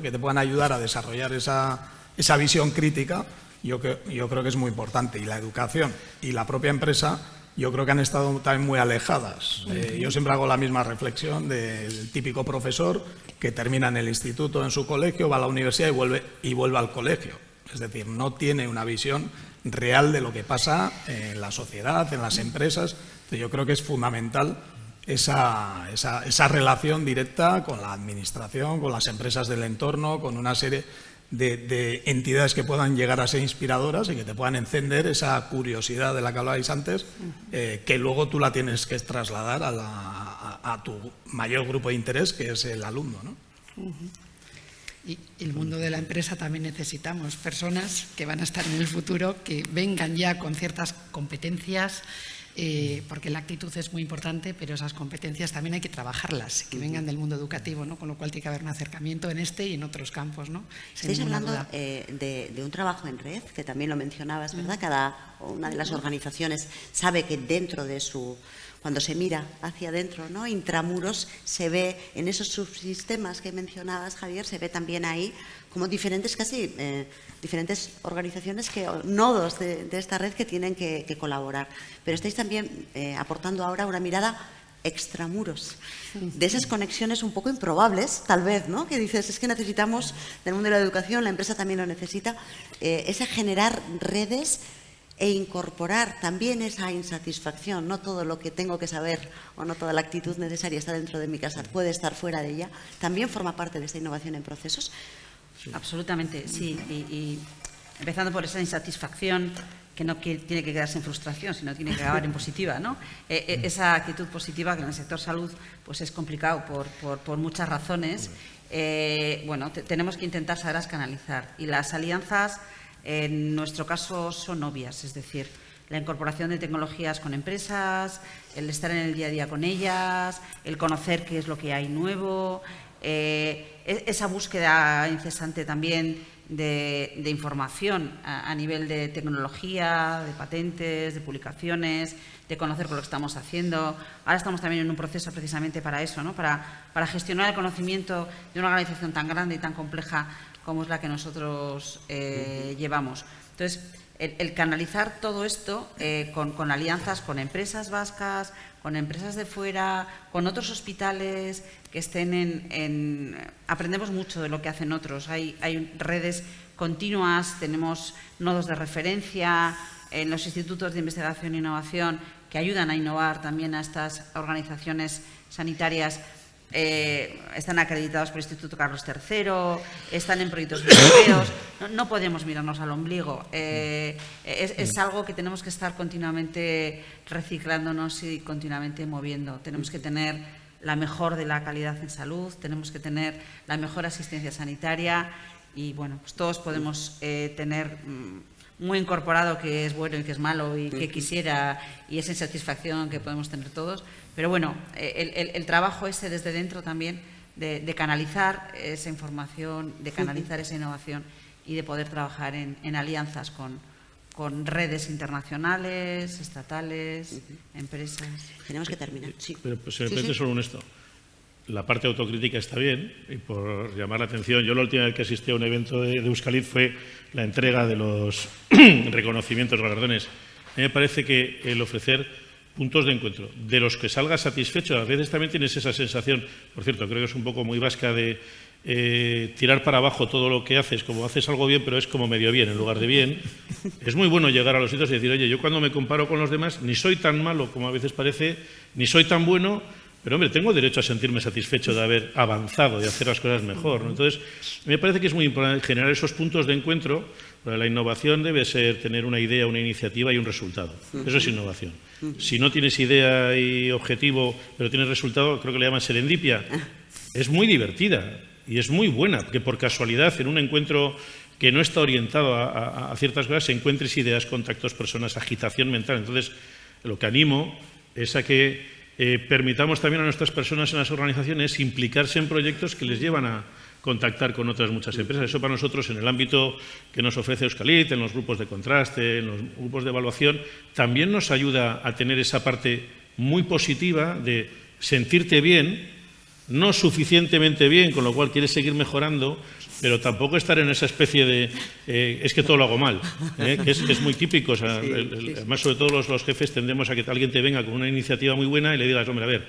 que te puedan ayudar a desarrollar esa visión crítica. Yo creo que es muy importante. Y la educación y la propia empresa, yo creo que han estado también muy alejadas. Yo siempre hago la misma reflexión del típico profesor que termina en el instituto, en su colegio, va a la universidad y vuelve al colegio. Es decir, no tiene una visión real de lo que pasa en la sociedad, en las empresas. Yo creo que es fundamental esa relación directa con la administración, con las empresas del entorno, con una serie de entidades que puedan llegar a ser inspiradoras y que te puedan encender esa curiosidad de la que hablabais antes, que luego tú la tienes que trasladar a tu mayor grupo de interés, que es el alumno, ¿no? Y el mundo de la empresa también necesitamos personas que van a estar en el futuro, que vengan ya con ciertas competencias, porque la actitud es muy importante, pero esas competencias también hay que trabajarlas, que vengan del mundo educativo, ¿no? Con lo cual tiene que haber un acercamiento en este y en otros campos, ¿no? Estáis hablando de un trabajo en red, que también lo mencionabas, ¿verdad? Cada una de las organizaciones sabe que dentro de su... Cuando se mira hacia adentro, ¿no? Intramuros, se ve en esos subsistemas que mencionabas, Javier, se ve también ahí como diferentes diferentes organizaciones, nodos de esta red que tienen que colaborar. Pero estáis también aportando ahora una mirada extramuros, de esas conexiones un poco improbables, tal vez, ¿no? Que dices, es que necesitamos, del mundo de la educación, la empresa también lo necesita, ese generar redes e incorporar también esa insatisfacción. No todo lo que tengo que saber o no toda la actitud necesaria está dentro de mi casa, puede estar fuera de ella. ¿También forma parte de esta innovación en procesos? Sí. Absolutamente, sí. Y empezando por esa insatisfacción que no tiene que quedarse en frustración, sino tiene que acabar en positiva, ¿no? Esa actitud positiva que en el sector salud pues es complicado por muchas razones. Bueno, tenemos que intentar saberlas canalizar. Y las alianzas, en nuestro caso, son obvias, es decir, la incorporación de tecnologías con empresas, el estar en el día a día con ellas, el conocer qué es lo que hay nuevo, esa búsqueda incesante también de información a nivel de tecnología, de patentes, de publicaciones, de conocer con lo que estamos haciendo. Ahora estamos también en un proceso precisamente para eso, ¿no? Para gestionar el conocimiento de una organización tan grande y tan compleja como es la que nosotros llevamos. Entonces, el canalizar todo esto con alianzas con empresas vascas, con empresas de fuera, con otros hospitales que estén aprendemos mucho de lo que hacen otros. Hay redes continuas, tenemos nodos de referencia en los institutos de investigación e innovación que ayudan a innovar también a estas organizaciones sanitarias. Están acreditados por el Instituto Carlos III, están en proyectos europeos. No podemos mirarnos al ombligo. Es algo que tenemos que estar continuamente reciclándonos y continuamente moviendo. Tenemos que tener la mejor de la calidad en salud, tenemos que tener la mejor asistencia sanitaria y, bueno, pues todos podemos tener muy incorporado que es bueno y que es malo y que quisiera, y esa insatisfacción que podemos tener todos. Pero bueno, el trabajo ese desde dentro también de canalizar esa información, de canalizar esa innovación y de poder trabajar en alianzas con redes internacionales, estatales, empresas. Tenemos que terminar. Sí. Pero pues, si me permite solo esto. La parte autocrítica está bien, y por llamar la atención, yo la última vez que asistí a un evento de Euskalit fue la entrega de los reconocimientos, galardones. A mí me parece que el ofrecer puntos de encuentro, de los que salgas satisfecho, a veces también tienes esa sensación, por cierto, creo que es un poco muy vasca de tirar para abajo todo lo que haces, como haces algo bien, pero es como medio bien en lugar de bien. Es muy bueno llegar a los sitios y decir, oye, yo cuando me comparo con los demás, ni soy tan malo como a veces parece, ni soy tan bueno, pero, hombre, tengo derecho a sentirme satisfecho de haber avanzado, de hacer las cosas mejor, ¿no? Entonces, me parece que es muy importante generar esos puntos de encuentro. Para la innovación debe ser tener una idea, una iniciativa y un resultado. Eso es innovación. Si no tienes idea y objetivo, pero tienes resultado, creo que le llaman serendipia. Es muy divertida y es muy buena, que por casualidad en un encuentro que no está orientado a ciertas cosas, se encuentres ideas, contactos, personas, agitación mental. Entonces, lo que animo es a que permitamos también a nuestras personas en las organizaciones implicarse en proyectos que les llevan a contactar con otras muchas empresas. Eso para nosotros, en el ámbito que nos ofrece Euskalit, en los grupos de contraste, en los grupos de evaluación, también nos ayuda a tener esa parte muy positiva de sentirte bien, no suficientemente bien, con lo cual quieres seguir mejorando, pero tampoco estar en esa especie de es que todo lo hago mal, que es muy típico. O sea, además, sobre todo los jefes tendemos a que alguien te venga con una iniciativa muy buena y le digas, hombre, a ver,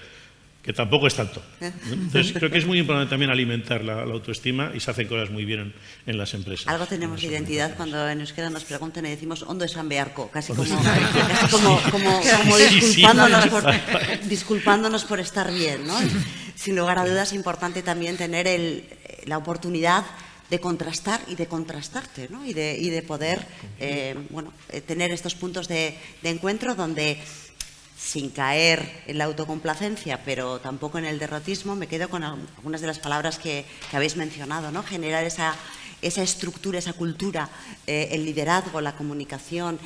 que tampoco es tanto. Entonces, creo que es muy importante también alimentar la autoestima y se hacen cosas muy bien en las empresas. Algo tenemos de identidad cuando en euskera nos preguntan y decimos ondo esan beharko, casi como disculpándonos por estar bien, ¿no? Sin lugar a dudas es importante también tener la oportunidad de contrastar y de contrastarte, ¿no? y de poder tener estos puntos de encuentro donde, sin caer en la autocomplacencia, pero tampoco en el derrotismo, me quedo con algunas de las palabras que habéis mencionado, ¿no? Generar esa estructura, esa cultura, el liderazgo, la comunicación,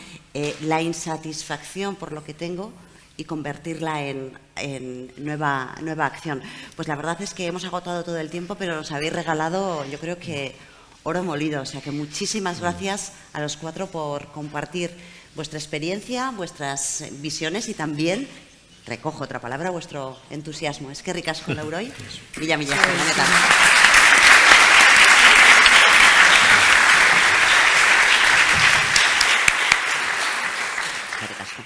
la insatisfacción por lo que tengo y convertirla en nueva acción. Pues la verdad es que hemos agotado todo el tiempo, pero nos habéis regalado, yo creo que oro molido. O sea que muchísimas gracias a los 4 por compartir vuestra experiencia, vuestras visiones y también, recojo otra palabra, vuestro entusiasmo. Es que ricasco, Lauroi. Mila esker, benetan. Eskerrik asko.